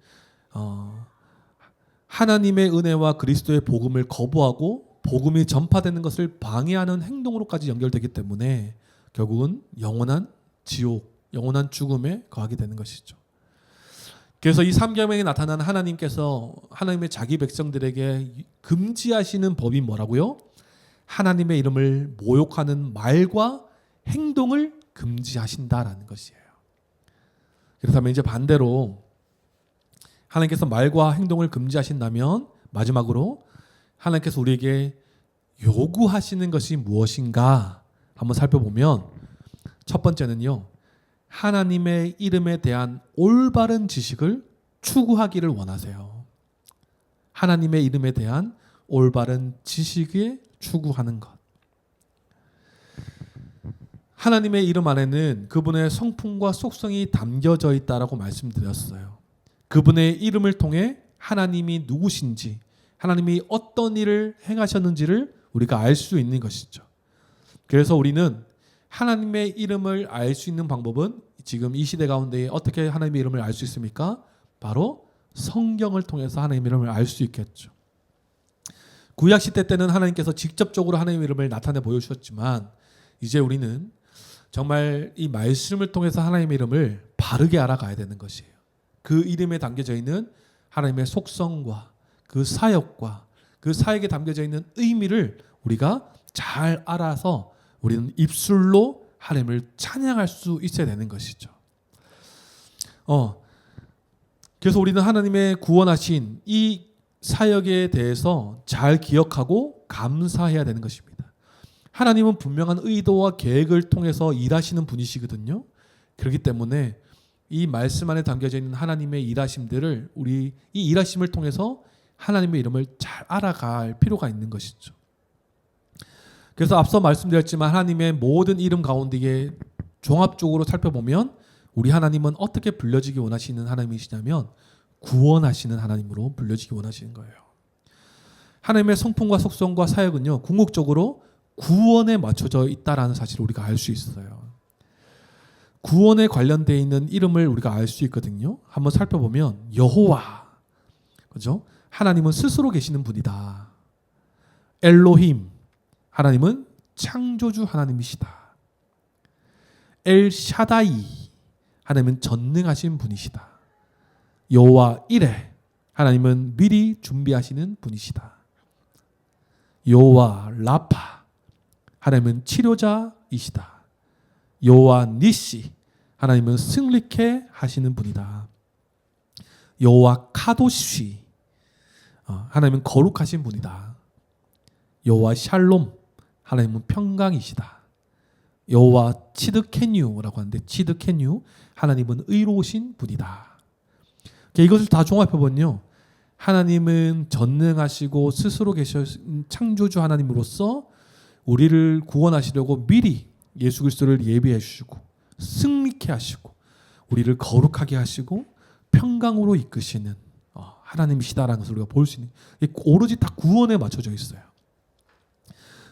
하나님의 은혜와 그리스도의 복음을 거부하고 복음이 전파되는 것을 방해하는 행동으로까지 연결되기 때문에 결국은 영원한 지옥, 영원한 죽음에 거하게 되는 것이죠. 그래서 이 삼계명에 나타난 하나님께서 하나님의 자기 백성들에게 금지하시는 법이 뭐라고요? 하나님의 이름을 모욕하는 말과 행동을 금지하신다라는 것이에요. 그렇다면 이제 반대로 하나님께서 말과 행동을 금지하신다면 마지막으로 하나님께서 우리에게 요구하시는 것이 무엇인가 한번 살펴보면 첫 번째는요. 하나님의 이름에 대한 올바른 지식을 추구하기를 원하세요. 하나님의 이름에 대한 올바른 지식에 추구하는 것. 하나님의 이름 안에는 그분의 성품과 속성이 담겨져 있다라고 말씀드렸어요. 그분의 이름을 통해 하나님이 누구신지, 하나님이 어떤 일을 행하셨는지를 우리가 알 수 있는 것이죠. 그래서 우리는 하나님의 이름을 알 수 있는 방법은 지금 이 시대 가운데 어떻게 하나님의 이름을 알 수 있습니까? 바로 성경을 통해서 하나님의 이름을 알 수 있겠죠. 구약 시대 때는 하나님께서 직접적으로 하나님의 이름을 나타내 보여주셨지만 이제 우리는 정말 이 말씀을 통해서 하나님의 이름을 바르게 알아가야 되는 것이에요. 그 이름에 담겨져 있는 하나님의 속성과 그 사역과 그 사역에 담겨져 있는 의미를 우리가 잘 알아서 우리는 입술로 하나님을 찬양할 수 있어야 되는 것이죠. 그래서 우리는 하나님의 구원하신 이 사역에 대해서 잘 기억하고 감사해야 되는 것입니다. 하나님은 분명한 의도와 계획을 통해서 일하시는 분이시거든요. 그렇기 때문에 이 말씀 안에 담겨져 있는 하나님의 일하심들을 우리 이 일하심을 통해서 하나님의 이름을 잘 알아갈 필요가 있는 것이죠. 그래서 앞서 말씀드렸지만 하나님의 모든 이름 가운데에 종합적으로 살펴보면 우리 하나님은 어떻게 불려지기 원하시는 하나님이시냐면 구원하시는 하나님으로 불려지기 원하시는 거예요. 하나님의 성품과 속성과 사역은요, 궁극적으로 구원에 맞춰져 있다라는 사실을 우리가 알 수 있어요. 구원에 관련되어 있는 이름을 우리가 알 수 있거든요. 한번 살펴보면 여호와, 그죠? 하나님은 스스로 계시는 분이다. 엘로힘, 하나님은 창조주 하나님이시다. 엘샤다이, 하나님은 전능하신 분이시다. 여호와 이레, 하나님은 미리 준비하시는 분이시다. 여호와 라파, 하나님은 치료자이시다. 여호와 니시, 하나님은 승리케 하시는 분이다. 여호와 카도시, 하나님은 거룩하신 분이다. 여호와 샬롬, 하나님은 평강이시다. 여호와 치드케뉴라고 하는데 치드케뉴, 하나님은 의로우신 분이다. 이것을 다 종합해보면요, 하나님은 전능하시고 스스로 계신 창조주 하나님으로서 우리를 구원하시려고 미리 예수 그리스도를 예비해 주시고 승리케 하시고 우리를 거룩하게 하시고 평강으로 이끄시는 하나님이시다라는 것을 우리가 볼 수 있는, 오로지 다 구원에 맞춰져 있어요.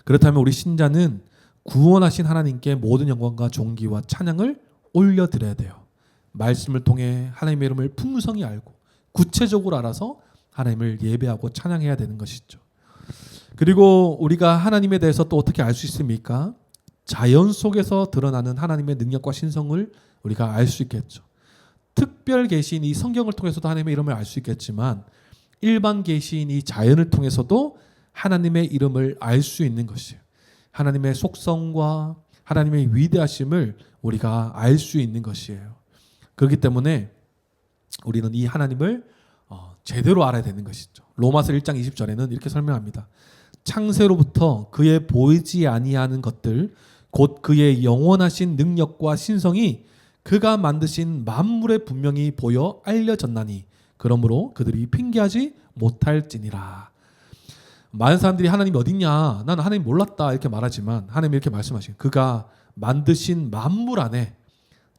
그렇다면 우리 신자는 구원하신 하나님께 모든 영광과 존귀와 찬양을 올려드려야 돼요. 말씀을 통해 하나님의 이름을 풍성히 알고 구체적으로 알아서 하나님을 예배하고 찬양해야 되는 것이죠. 그리고 우리가 하나님에 대해서 또 어떻게 알 수 있습니까? 자연 속에서 드러나는 하나님의 능력과 신성을 우리가 알 수 있겠죠. 특별 계시인 이 성경을 통해서도 하나님의 이름을 알 수 있겠지만 일반 계시인 이 자연을 통해서도 하나님의 이름을 알 수 있는 것이에요. 하나님의 속성과 하나님의 위대하심을 우리가 알 수 있는 것이에요. 그렇기 때문에 우리는 이 하나님을 제대로 알아야 되는 것이죠. 로마서 1장 20절에는 이렇게 설명합니다. 창세로부터 그의 보이지 아니하는 것들 곧 그의 영원하신 능력과 신성이 그가 만드신 만물에 분명히 보여 알려졌나니 그러므로 그들이 핑계하지 못할지니라. 많은 사람들이 하나님이 어딨냐, 나는 하나님 몰랐다 이렇게 말하지만 하나님이 이렇게 말씀하시는, 그가 만드신 만물 안에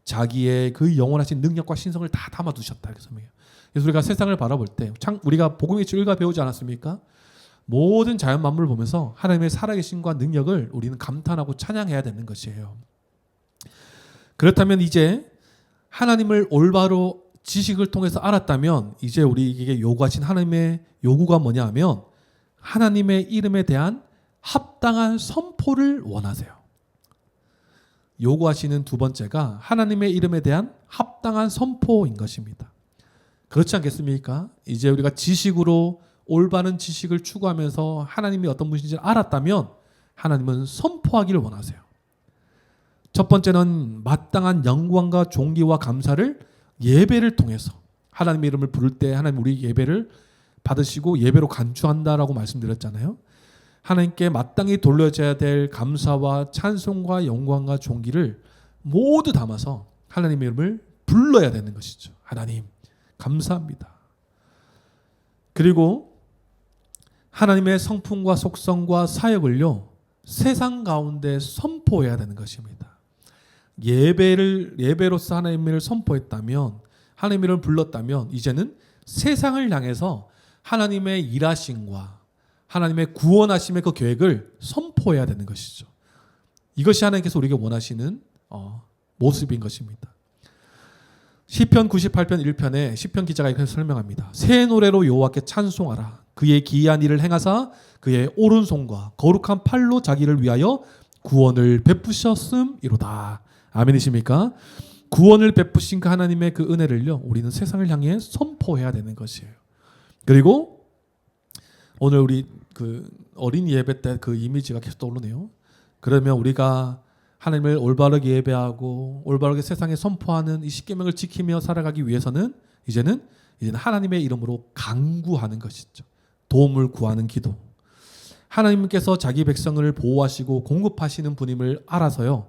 자기의 그 영원하신 능력과 신성을 다 담아두셨다 이렇게 설명해요. 그래서 우리가 세상을 바라볼 때 우리가 복음의 줄 배우지 않았습니까? 모든 자연 만물을 보면서 하나님의 살아계심과 능력을 우리는 감탄하고 찬양해야 되는 것이에요. 그렇다면 이제 하나님을 올바로 지식을 통해서 알았다면 이제 우리에게 요구하신 하나님의 요구가 뭐냐 하면 하나님의 이름에 대한 합당한 선포를 원하세요. 요구하시는 두 번째가 하나님의 이름에 대한 합당한 선포인 것입니다. 그렇지 않겠습니까? 이제 우리가 지식으로 올바른 지식을 추구하면서 하나님이 어떤 분이신지 알았다면 하나님은 선포하기를 원하세요. 첫 번째는 마땅한 영광과 존귀와 감사를 예배를 통해서 하나님의 이름을 부를 때 하나님 우리 예배를 받으시고 예배로 간주한다라고 말씀드렸잖아요. 하나님께 마땅히 돌려져야 될 감사와 찬송과 영광과 존귀를 모두 담아서 하나님의 이름을 불러야 되는 것이죠. 하나님 감사합니다. 그리고 하나님의 성품과 속성과 사역을요 세상 가운데 선포해야 되는 것입니다. 예배로서 하나님을 선포했다면 하나님의 이름을 불렀다면 이제는 세상을 향해서 하나님의 일하심과 하나님의 구원하심의 그 계획을 선포해야 되는 것이죠. 이것이 하나님께서 우리에게 원하시는 모습인 것입니다. 시편 98편 1편에 시편 기자가 이렇게 설명합니다. 새 노래로 여호와께 찬송하라. 그의 기이한 일을 행하사 그의 오른손과 거룩한 팔로 자기를 위하여 구원을 베푸셨음이로다. 아멘이십니까? 구원을 베푸신 그 하나님의 그 은혜를요 우리는 세상을 향해 선포해야 되는 것이에요. 그리고 오늘 우리 그 어린 예배 때 그 이미지가 계속 떠오르네요. 그러면 우리가 하나님을 올바르게 예배하고 올바르게 세상에 선포하는 이 십계명을 지키며 살아가기 위해서는 이제는 하나님의 이름으로 간구하는 것이죠. 도움을 구하는 기도. 하나님께서 자기 백성을 보호하시고 공급하시는 분임을 알아서요.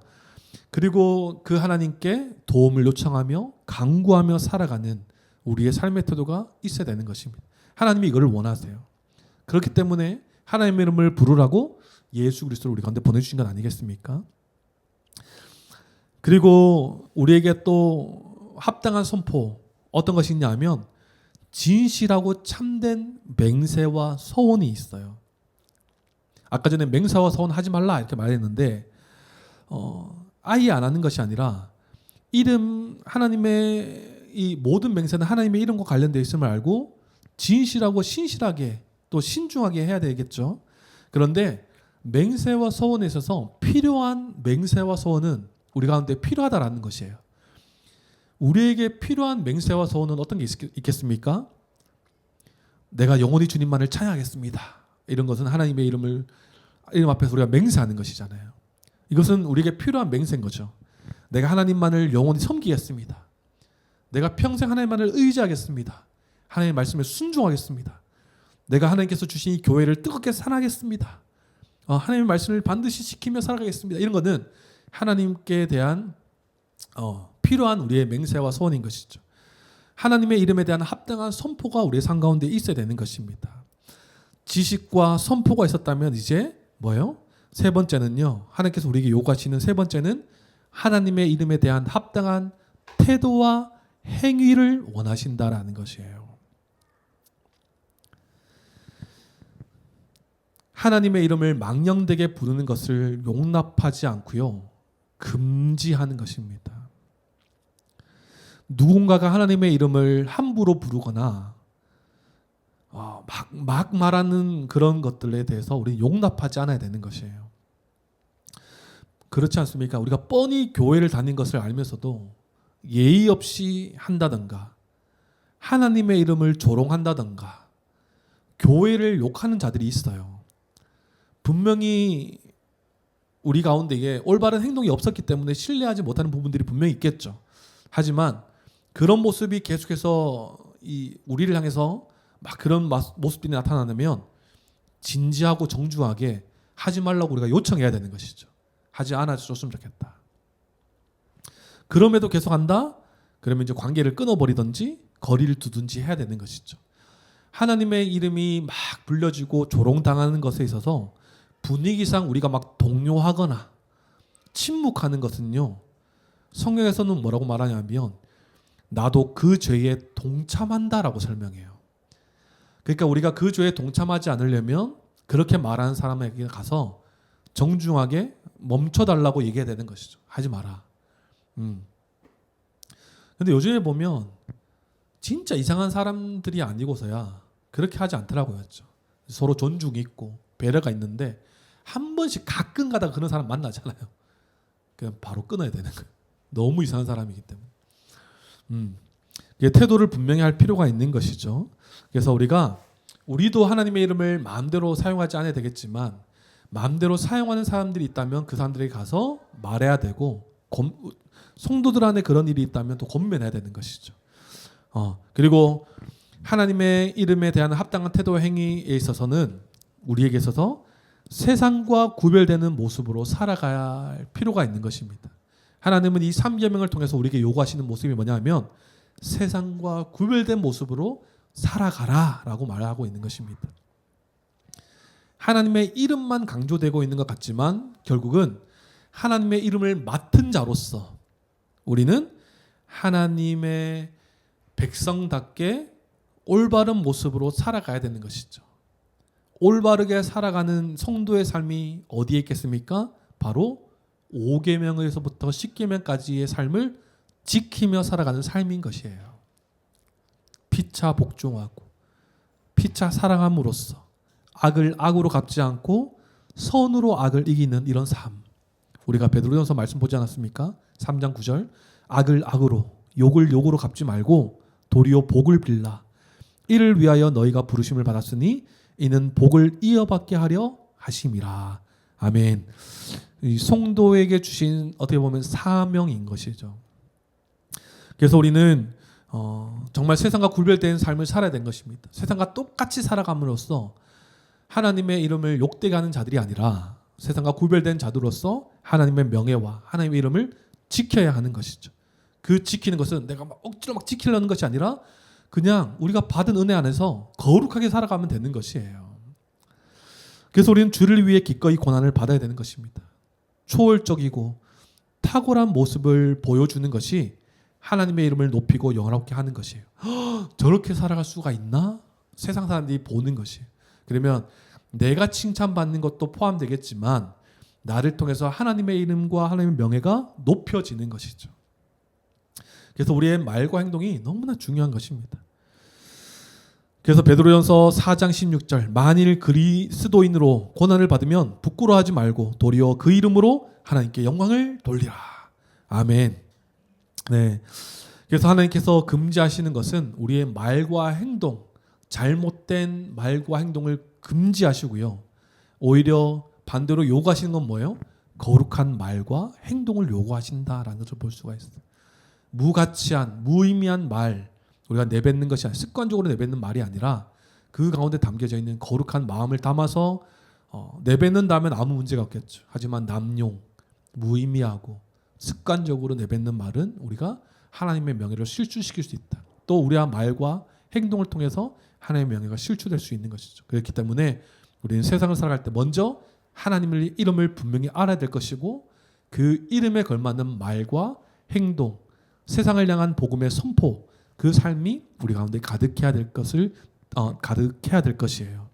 그리고 그 하나님께 도움을 요청하며 간구하며 살아가는 우리의 삶의 태도가 있어야 되는 것입니다. 하나님이 이거를 원하세요. 그렇기 때문에 하나님의 이름을 부르라고 예수 그리스도를 우리 가운데 보내주신 건 아니겠습니까? 그리고 우리에게 또 합당한 선포 어떤 것이 있냐 하면 진실하고 참된 맹세와 서원이 있어요. 아까 전에 맹세와 서원 하지 말라 이렇게 말했는데 아예 안 하는 것이 아니라 하나님의 이 모든 맹세는 하나님의 이름과 관련되어 있음을 알고 진실하고 신실하게 또 신중하게 해야 되겠죠. 그런데 맹세와 서원에 있어서 필요한 맹세와 서원은 우리 가운데 필요하다라는 것이에요. 우리에게 필요한 맹세와 서원은 어떤 게 있겠습니까? 내가 영원히 주님만을 찬양하겠습니다. 이런 것은 하나님의 이름 앞에서 우리가 맹세하는 것이잖아요. 이것은 우리에게 필요한 맹세인 거죠. 내가 하나님만을 영원히 섬기겠습니다. 내가 평생 하나님만을 의지하겠습니다. 하나님의 말씀에 순종하겠습니다. 내가 하나님께서 주신 이 교회를 뜨겁게 사랑하겠습니다. 하나님의 말씀을 반드시 지키며 살아가겠습니다. 이런 것은 하나님께 대한 필요한 우리의 맹세와 소원인 것이죠. 하나님의 이름에 대한 합당한 선포가 우리의 삶 가운데 있어야 되는 것입니다. 지식과 선포가 있었다면 이제 뭐예요? 세 번째는요. 하나님께서 우리에게 요구하시는 세 번째는 하나님의 이름에 대한 합당한 태도와 행위를 원하신다라는 것이에요. 하나님의 이름을 망령되게 부르는 것을 용납하지 않고요. 금지하는 것입니다. 누군가가 하나님의 이름을 함부로 부르거나 막 말하는 그런 것들에 대해서 우리는 용납하지 않아야 되는 것이에요. 그렇지 않습니까? 우리가 뻔히 교회를 다닌 것을 알면서도 예의 없이 한다든가 하나님의 이름을 조롱한다든가 교회를 욕하는 자들이 있어요. 분명히 우리 가운데 이게 올바른 행동이 없었기 때문에 신뢰하지 못하는 부분들이 분명히 있겠죠. 하지만 그런 모습이 계속해서 우리를 향해서 막 그런 모습들이 나타나면 진지하고 정중하게 하지 말라고 우리가 요청해야 되는 것이죠. 하지 않아줬으면 좋겠다. 그럼에도 계속한다? 그러면 이제 관계를 끊어버리든지 거리를 두든지 해야 되는 것이죠. 하나님의 이름이 막 불려지고 조롱당하는 것에 있어서 분위기상 우리가 막 동요하거나 침묵하는 것은요, 성경에서는 뭐라고 말하냐면 나도 그 죄에 동참한다라고 설명해요. 그러니까 우리가 그 죄에 동참하지 않으려면 그렇게 말하는 사람에게 가서 정중하게 멈춰달라고 얘기해야 되는 것이죠. 하지 마라. 근데 요즘에 보면 진짜 이상한 사람들이 아니고서야 그렇게 하지 않더라고요. 서로 존중이 있고 배려가 있는데 한 번씩 가끔 가다가 그런 사람 만나잖아요. 그냥 바로 끊어야 되는 거예요. 너무 이상한 사람이기 때문에. 태도를 분명히 할 필요가 있는 것이죠. 그래서 우리도 하나님의 이름을 마음대로 사용하지 않아야 되겠지만 마음대로 사용하는 사람들이 있다면 그 사람들에게 가서 말해야 되고 성도들 안에 그런 일이 있다면 또 권면해야 되는 것이죠. 그리고 하나님의 이름에 대한 합당한 태도 행위에 있어서는 우리에게 있어서 세상과 구별되는 모습으로 살아가야 할 필요가 있는 것입니다. 하나님은 이 3계명을 통해서 우리에게 요구하시는 모습이 뭐냐면 세상과 구별된 모습으로 살아가라 라고 말하고 있는 것입니다. 하나님의 이름만 강조되고 있는 것 같지만 결국은 하나님의 이름을 맡은 자로서 우리는 하나님의 백성답게 올바른 모습으로 살아가야 되는 것이죠. 올바르게 살아가는 성도의 삶이 어디에 있겠습니까? 바로 5계명에서부터 10계명까지의 삶을 지키며 살아가는 삶인 것이에요. 피차 복종하고 피차 사랑함으로써 악을 악으로 갚지 않고 선으로 악을 이기는 이런 삶. 우리가 베드로전서 말씀 보지 않았습니까? 3장 9절 악을 악으로 욕을 욕으로 갚지 말고 도리어 복을 빌라. 이를 위하여 너희가 부르심을 받았으니 이는 복을 이어받게 하려 하심이라. 아멘. 이 성도에게 주신 어떻게 보면 사명인 것이죠. 그래서 우리는 정말 세상과 구별된 삶을 살아야 되는 것입니다. 세상과 똑같이 살아감으로써 하나님의 이름을 욕되게 하는 자들이 아니라 세상과 구별된 자들로서 하나님의 명예와 하나님의 이름을 지켜야 하는 것이죠. 그 지키는 것은 내가 막 억지로 막 지키려는 것이 아니라 그냥 우리가 받은 은혜 안에서 거룩하게 살아가면 되는 것이에요. 그래서 우리는 주를 위해 기꺼이 고난을 받아야 되는 것입니다. 초월적이고 탁월한 모습을 보여주는 것이 하나님의 이름을 높이고 영화롭게 하는 것이에요. 저렇게 살아갈 수가 있나? 세상 사람들이 보는 것이에요. 그러면 내가 칭찬받는 것도 포함되겠지만 나를 통해서 하나님의 이름과 하나님의 명예가 높여지는 것이죠. 그래서 우리의 말과 행동이 너무나 중요한 것입니다. 그래서 베드로전서 4장 16절 만일 그리스도인으로 고난을 받으면 부끄러워하지 말고 도리어 그 이름으로 하나님께 영광을 돌리라. 아멘. 네. 그래서 하나님께서 금지하시는 것은 우리의 말과 행동, 잘못된 말과 행동을 금지하시고요. 오히려 반대로 요구하시는 건 뭐예요? 거룩한 말과 행동을 요구하신다라는 것을 볼 수가 있어요. 무가치한, 무의미한 말, 우리가 내뱉는 것이 아니라 습관적으로 내뱉는 말이 아니라 그 가운데 담겨져 있는 거룩한 마음을 담아서 내뱉는다면 아무 문제가 없겠죠. 하지만 남용, 무의미하고 습관적으로 내뱉는 말은 우리가 하나님의 명예를 실추시킬 수 있다. 또 우리의 말과 행동을 통해서 하나님의 명예가 실추될 수 있는 것이죠. 그렇기 때문에 우리는 세상을 살아갈 때 먼저 하나님의 이름을 분명히 알아야 될 것이고 그 이름에 걸맞는 말과 행동, 세상을 향한 복음의 선포, 그 삶이 우리 가운데 가득해야 될 것이에요.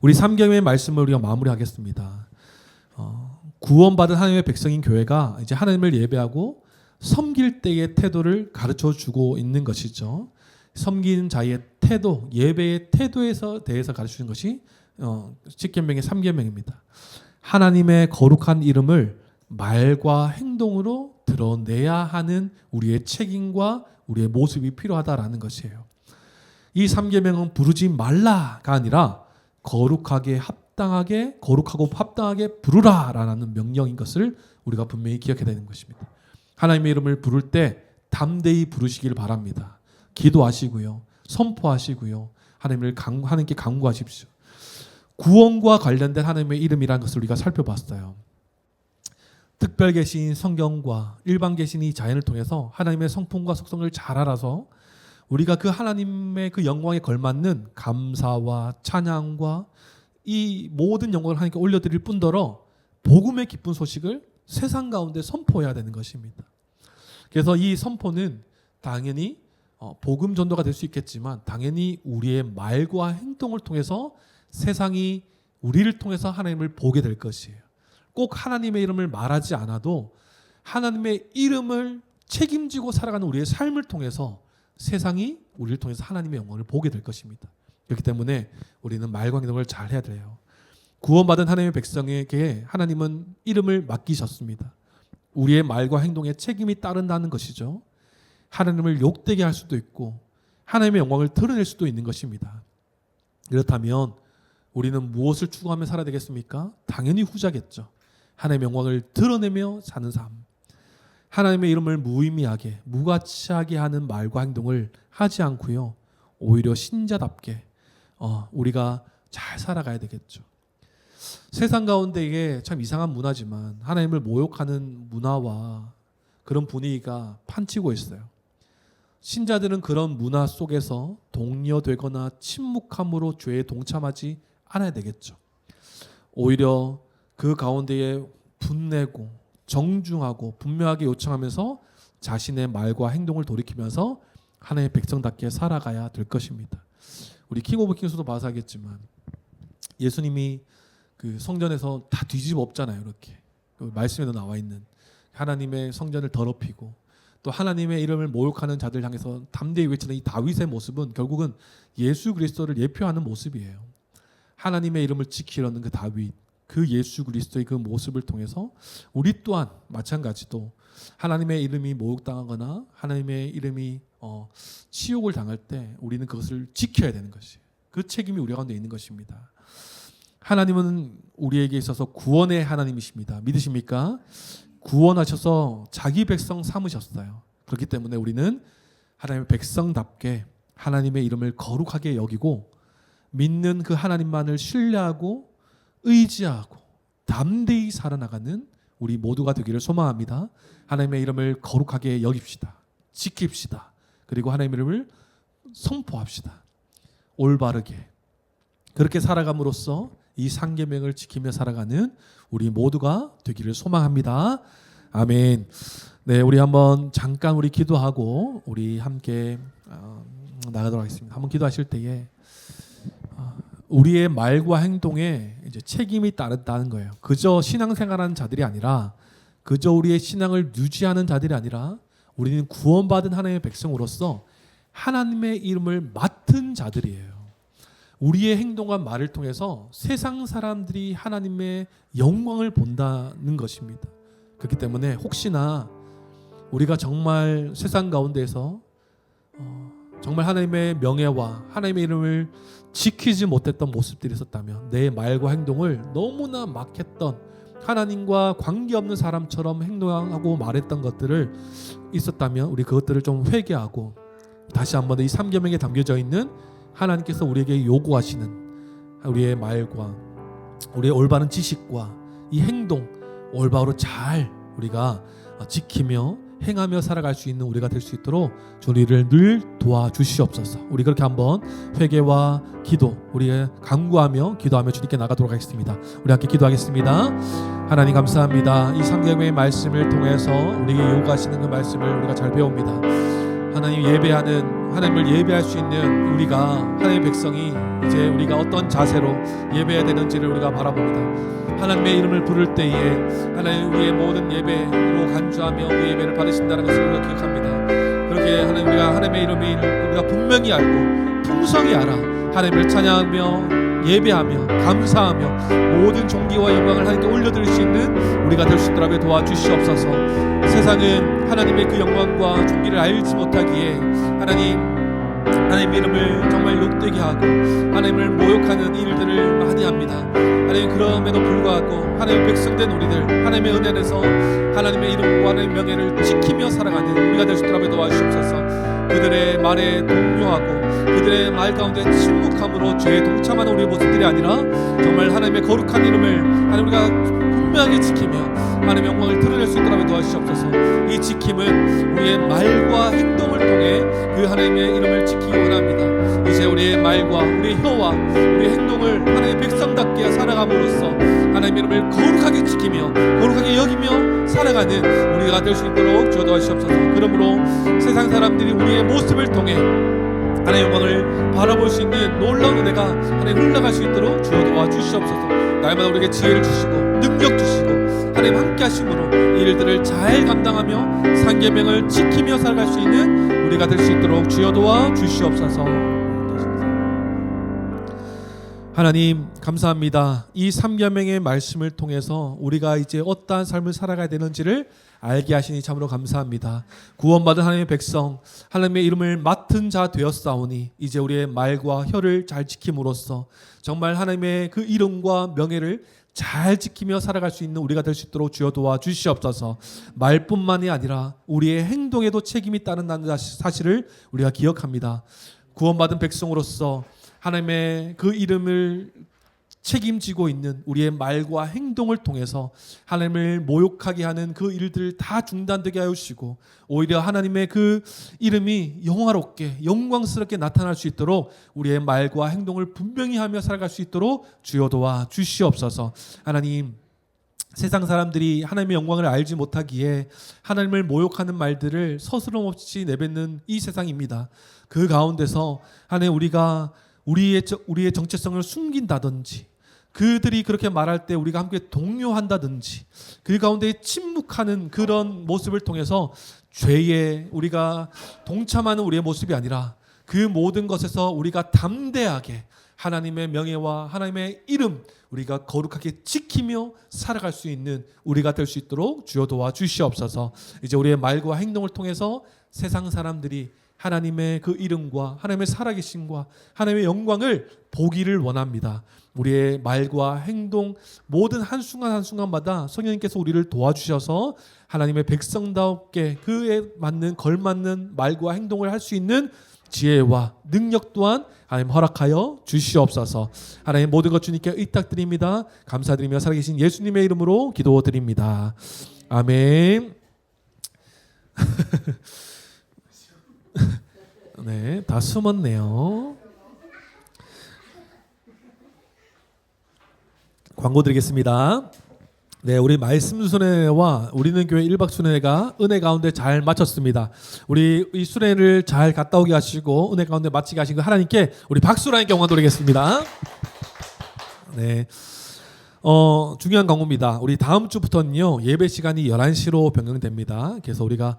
우리 3계명의 말씀을 우리가 마무리하겠습니다. 구원받은 하나님의 백성인 교회가 이제 하나님을 예배하고 섬길 때의 태도를 가르쳐 주고 있는 것이죠. 섬기는 자의 태도, 예배의 태도에서 대해서 가르치는 것이 10계명의 3계명입니다. 하나님의 거룩한 이름을 말과 행동으로 드러내야 하는 우리의 책임과 우리의 모습이 필요하다라는 것이에요. 이 3계명은 부르지 말라가 아니라 거룩하고 합당하게 부르라라는 명령인 것을 우리가 분명히 기억해야 되는 것입니다. 하나님의 이름을 부를 때 담대히 부르시길 바랍니다. 기도하시고요. 선포하시고요. 하나님께 간구하십시오. 구원과 관련된 하나님의 이름이라는 것을 우리가 살펴봤어요. 특별 계신 성경과 일반 계신 이 자연을 통해서 하나님의 성품과 속성을 잘 알아서 우리가 그 하나님의 그 영광에 걸맞는 감사와 찬양과 이 모든 영광을 하나님께 올려드릴 뿐더러 복음의 기쁜 소식을 세상 가운데 선포해야 되는 것입니다. 그래서 이 선포는 당연히 복음 전도가 될 수 있겠지만 당연히 우리의 말과 행동을 통해서 세상이 우리를 통해서 하나님을 보게 될 것이에요. 꼭 하나님의 이름을 말하지 않아도 하나님의 이름을 책임지고 살아가는 우리의 삶을 통해서 세상이 우리를 통해서 하나님의 영광을 보게 될 것입니다. 그렇기 때문에 우리는 말과 행동을 잘 해야 돼요. 구원받은 하나님의 백성에게 하나님은 이름을 맡기셨습니다. 우리의 말과 행동에 책임이 따른다는 것이죠. 하나님을 욕되게 할 수도 있고 하나님의 영광을 드러낼 수도 있는 것입니다. 그렇다면 우리는 무엇을 추구하며 살아야 되겠습니까? 당연히 후자겠죠. 하나님의 영광을 드러내며 사는 삶. 하나님의 이름을 무의미하게, 무가치하게 하는 말과 행동을 하지 않고요. 오히려 신자답게 우리가 잘 살아가야 되겠죠. 세상 가운데 이게 참 이상한 문화지만 하나님을 모욕하는 문화와 그런 분위기가 판치고 있어요. 신자들은 그런 문화 속에서 동료되거나 침묵함으로 죄에 동참하지 않아야 되겠죠. 오히려 그 가운데에 분내고 정중하고 분명하게 요청하면서 자신의 말과 행동을 돌이키면서 하나님의 백성답게 살아가야 될 것입니다. 우리 킹 오브 킹스도 봐서 하겠지만 예수님이 그 성전에서 다 뒤집어 엎잖아요. 이렇게 말씀에도 나와 있는 하나님의 성전을 더럽히고 또 하나님의 이름을 모욕하는 자들 향해서 담대히 외치는 이 다윗의 모습은 결국은 예수 그리스도를 예표하는 모습이에요. 하나님의 이름을 지키려는 그 다윗, 그 예수 그리스도의 그 모습을 통해서 우리 또한 마찬가지로 하나님의 이름이 모욕당하거나 하나님의 이름이 치욕을 당할 때 우리는 그것을 지켜야 되는 것이에요. 그 책임이 우리 가운데 있는 것입니다. 하나님은 우리에게 있어서 구원의 하나님이십니다. 믿으십니까? 구원하셔서 자기 백성 삼으셨어요. 그렇기 때문에 우리는 하나님의 백성답게 하나님의 이름을 거룩하게 여기고 믿는 그 하나님만을 신뢰하고 의지하고 담대히 살아나가는 우리 모두가 되기를 소망합니다. 하나님의 이름을 거룩하게 여깁시다. 지킵시다. 그리고 하나님의 이름을 선포합시다. 올바르게 그렇게 살아감으로써 이 3계명을 지키며 살아가는 우리 모두가 되기를 소망합니다. 아멘. 네, 우리 한번 잠깐 우리 기도하고 우리 함께 나가도록 하겠습니다. 한번 기도하실 때에 우리의 말과 행동에 이제 책임이 따른다는 거예요. 그저 신앙생활하는 자들이 아니라 그저 우리의 신앙을 유지하는 자들이 아니라 우리는 구원받은 하나님의 백성으로서 하나님의 이름을 맡은 자들이에요. 우리의 행동과 말을 통해서 세상 사람들이 하나님의 영광을 본다는 것입니다. 그렇기 때문에 혹시나 우리가 정말 세상 가운데서 정말 하나님의 명예와 하나님의 이름을 지키지 못했던 모습들이 있었다면 내 말과 행동을 너무나 막했던 하나님과 관계없는 사람처럼 행동하고 말했던 것들을 있었다면 우리 그것들을 좀 회개하고 다시 한번 이 3계명에 담겨져 있는 하나님께서 우리에게 요구하시는 우리의 말과 우리의 올바른 지식과 이 행동 올바로 잘 우리가 지키며 행하며 살아갈 수 있는 우리가 될 수 있도록 우리를 늘 도와주시옵소서. 우리 그렇게 한번 회개와 기도 우리가 간구하며 기도하며 주님께 나가도록 하겠습니다. 우리 함께 기도하겠습니다. 하나님 감사합니다. 이 3계명의 말씀을 통해서 우리에게 요구하시는 그 말씀을 우리가 잘 배웁니다. 하나님 하나님을 예배할 수 있는 우리가 하나님의 백성이 이제 우리가 어떤 자세로 예배해야 되는지를 우리가 바라봅니다. 하나님의 이름을 부를 때에 하나님 우리의 모든 예배로 간주하며 그 예배를 받으신다는 것을 우리가 기억합니다. 그렇기 이렇게 하나님 우리가 하나님의 이름을 우리가 분명히 알고 풍성히 알아 하나님을 찬양하며 예배하며 감사하며 모든 존귀와 영광을 하나님께 올려드릴 수 있는 우리가 될 수 있도록 도와주시옵소서. 세상은 하나님의 그 영광과 존귀를 알지 못하기에 하나님의 이름을 정말 욕되게 하고 하나님을 모욕하는 일들을 많이 합니다. 하나님 그럼에도 불구하고 하나님의 백성된 우리들 하나님의 은혜 안에서 하나님의 이름과 하나님의 명예를 지키며 살아가는 우리가 될 수 있도록 도와주시옵소서. 그들의 말에 동요하고 그들의 말 가운데 침묵함으로 죄에 동참하는 우리의 모습들이 아니라 정말 하나님의 거룩한 이름을 하나님 우리가 분명하게 지키며 하나님의 영광을 드러낼 수 있도록 도와주시옵소서. 이 지킴은 우리의 말과 행동을 통해 그 하나님의 이름을 지키기 원합니다. 이제 우리의 말과 우리의 혀와 우리의 행동을 하나님의 백성답게 살아감으로써 하나님의 이름을 거룩하게 지키며 거룩하게 여기며 살아가는 우리가 될 수 있도록 주여 도와주시옵소서. 그러므로 세상 사람들이 우리의 모습을 통해 하나님의 영광을 바라볼 수 있는 놀라운 은혜가 하나님 흘러갈 수 있도록 주여 도와주시옵소서. 날마다 우리에게 지혜를 주시고 능력 주시고 하나님 함께 하심으로 이 일들을 잘 감당하며 상계명을 지키며 살아갈 수 있는 우리가 될 수 있도록 주여 도와주시옵소서. 하나님 감사합니다. 이 삼계명의 말씀을 통해서 우리가 이제 어떠한 삶을 살아가야 되는지를 알게 하시니 참으로 감사합니다. 구원받은 하나님의 백성 하나님의 이름을 맡은 자 되었사오니 이제 우리의 말과 혀를 잘 지킴으로써 정말 하나님의 그 이름과 명예를 잘 지키며 살아갈 수 있는 우리가 될 수 있도록 주여 도와주시옵소서. 말뿐만이 아니라 우리의 행동에도 책임이 따른다는 사실을 우리가 기억합니다. 구원받은 백성으로서 하나님의 그 이름을 책임지고 있는 우리의 말과 행동을 통해서 하나님을 모욕하게 하는 그 일들 다 중단되게 하여 주시고 오히려 하나님의 그 이름이 영화롭게 영광스럽게 나타날 수 있도록 우리의 말과 행동을 분명히 하며 살아갈 수 있도록 주여 도와 주시옵소서. 하나님 세상 사람들이 하나님의 영광을 알지 못하기에 하나님을 모욕하는 말들을 서스럼 없이 내뱉는 이 세상입니다. 그 가운데서 하나님 우리가 우리의 정체성을 숨긴다든지 그들이 그렇게 말할 때 우리가 함께 동요한다든지 그 가운데 침묵하는 그런 모습을 통해서 죄에 우리가 동참하는 우리의 모습이 아니라 그 모든 것에서 우리가 담대하게 하나님의 명예와 하나님의 이름 우리가 거룩하게 지키며 살아갈 수 있는 우리가 될 수 있도록 주여 도와주시옵소서. 이제 우리의 말과 행동을 통해서 세상 사람들이 하나님의 그 이름과 하나님의 살아계심과 하나님의 영광을 보기를 원합니다. 우리의 말과 행동 모든 한순간 한순간마다 성령님께서 우리를 도와주셔서 하나님의 백성답게 그에 맞는 걸맞는 말과 행동을 할 수 있는 지혜와 능력 또한 하나님 허락하여 주시옵소서. 하나님 모든 것 주님께 의탁드립니다. 감사드리며 살아계신 예수님의 이름으로 기도드립니다. 아멘. 네, 다 숨었네요. 광고 드리겠습니다. 네, 우리 말씀 순회와 우리는 교회 1박 순회가 은혜 가운데 잘 마쳤습니다. 우리 이 순회를 잘 갔다 오게 하시고 은혜 가운데 마치게 하신 그 하나님께 우리 박수로 하나님께 영광 돌리겠습니다. 네. 중요한 광고입니다. 우리 다음 주부터는요, 예배 시간이 11시로 변경됩니다. 그래서 우리가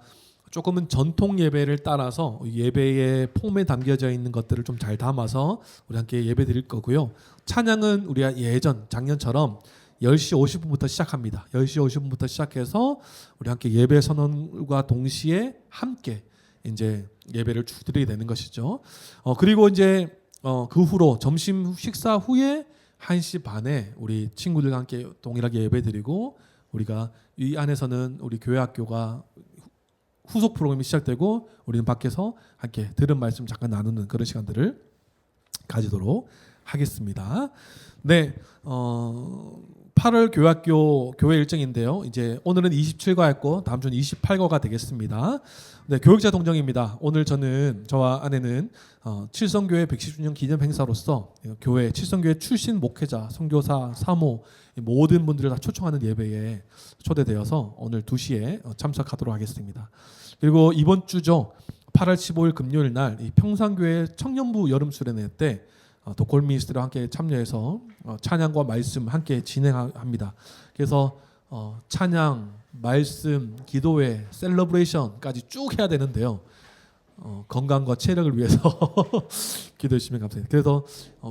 조금은 전통 예배를 따라서 예배의 폼에 담겨져 있는 것들을 좀 잘 담아서 우리 함께 예배 드릴 거고요. 찬양은 우리가 작년처럼 10시 50분부터 시작합니다. 10시 50분부터 시작해서 우리 함께 예배 선언과 동시에 함께 이제 예배를 드리게 되는 것이죠. 그리고 이제 그 후로 점심 식사 후에 1시 반에 우리 친구들과 함께 동일하게 예배 드리고 우리가 이 안에서는 우리 교회 학교가 후속 프로그램이 시작되고 우리는 밖에서 함께 들은 말씀 잠깐 나누는 그런 시간들을 가지도록 하겠습니다. 네, 8월 교회학교 교회 일정인데요. 이제 오늘은 27과였고 다음 주는 28과가 되겠습니다. 네, 교육자 동정입니다. 오늘 저와 아내는 칠성교회 110주년 기념 행사로서 교회 칠성교회 출신 목회자, 선교사, 사모 모든 분들을 다 초청하는 예배에 초대되어서 오늘 2시에 참석하도록 하겠습니다. 그리고 이번 주죠. 8월 15일 금요일 날 이 평산교회 청년부 여름 수련회 때 도콜 미니스트리와 함께 참여해서 찬양과 말씀 함께 진행합니다. 그래서 찬양, 말씀, 기도회, 셀러브레이션까지 쭉 해야 되는데요. 건강과 체력을 위해서 기도해 주시면 감사합니다. 그래서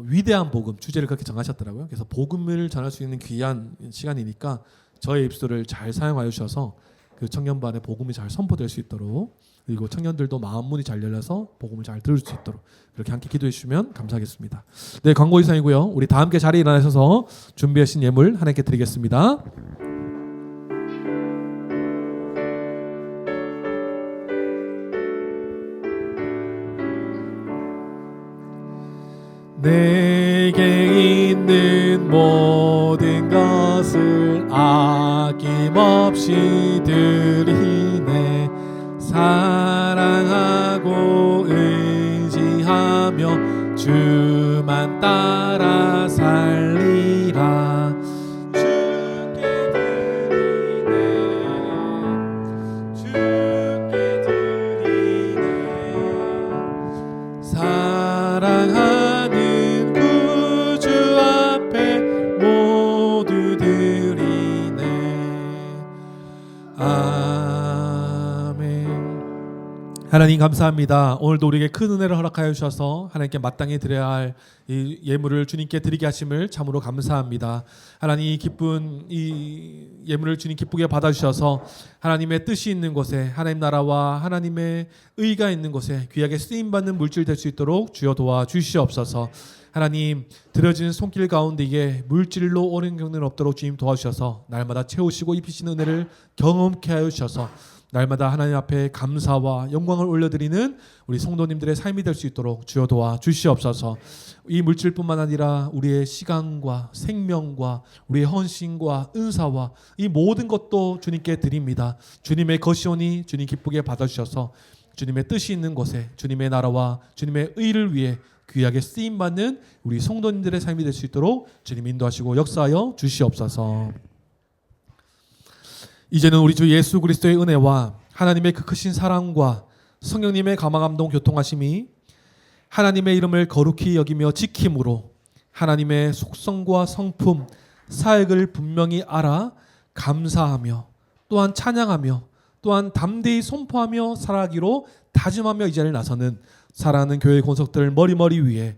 위대한 복음 주제를 그렇게 정하셨더라고요. 그래서 복음을 전할 수 있는 귀한 시간이니까 저의 입술을 잘 사용하여 주셔서 그 청년반에 복음이 잘 선포될 수 있도록, 그리고 청년들도 마음 문이 잘 열려서 복음을 잘 들을 수 있도록 그렇게 함께 기도해 주시면 감사하겠습니다. 네, 광고 이상이고요. 우리 다 함께 자리에 일어나셔서 준비하신 예물 하나님께 드리겠습니다. 내게 있는 모든 것을 아낌없이 드리네. 사랑하고 의지하며 주만 따라 살리라. 주께 드리네, 주께 드리네. 사랑하는 구주 앞에 모두 드리네. 아멘. 하나님 감사합니다. 오늘도 우리에게 큰 은혜를 허락하여 주셔서 하나님께 마땅히 드려야 할 이 예물을 주님께 드리게 하심을 참으로 감사합니다. 하나님 이 기쁜 이 예물을 주님 기쁘게 받아주셔서 하나님의 뜻이 있는 곳에, 하나님 나라와 하나님의 의가 있는 곳에 귀하게 쓰임받는 물질 될 수 있도록 주여 도와주시옵소서. 하나님 들어진 손길 가운데에 물질로 오는 경우는 없도록 주님 도와주셔서 날마다 채우시고 입히시는 은혜를 경험케 하여 주셔서 날마다 하나님 앞에 감사와 영광을 올려드리는 우리 성도님들의 삶이 될 수 있도록 주여 도와 주시옵소서. 이 물질뿐만 아니라 우리의 시간과 생명과 우리의 헌신과 은사와 이 모든 것도 주님께 드립니다. 주님의 것이오니 주님 기쁘게 받아주셔서 주님의 뜻이 있는 곳에 주님의 나라와 주님의 의를 위해 귀하게 쓰임받는 우리 성도님들의 삶이 될 수 있도록 주님 인도하시고 역사하여 주시옵소서. 이제는 우리 주 예수 그리스도의 은혜와 하나님의 그 크신 사랑과 성령님의 감화감동 교통하심이 하나님의 이름을 거룩히 여기며 지킴으로 하나님의 속성과 성품, 사역을 분명히 알아 감사하며 또한 찬양하며 또한 담대히 선포하며 살아가기로 다짐하며 이 자리를 나서는 사랑하는 교회 권속들 머리머리 위에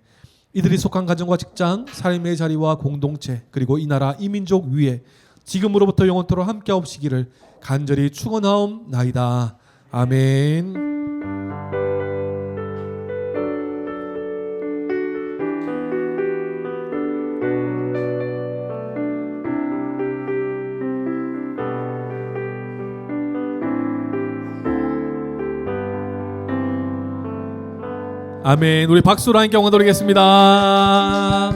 이들이 속한 가정과 직장, 삶의 자리와 공동체 그리고 이 나라 이 민족 위에 지금으로부터 영원토록 함께 하옵시기를 간절히 축원하옵나이다. 아멘. 아멘. 우리 박수로 함께 영광 돌리겠습니다.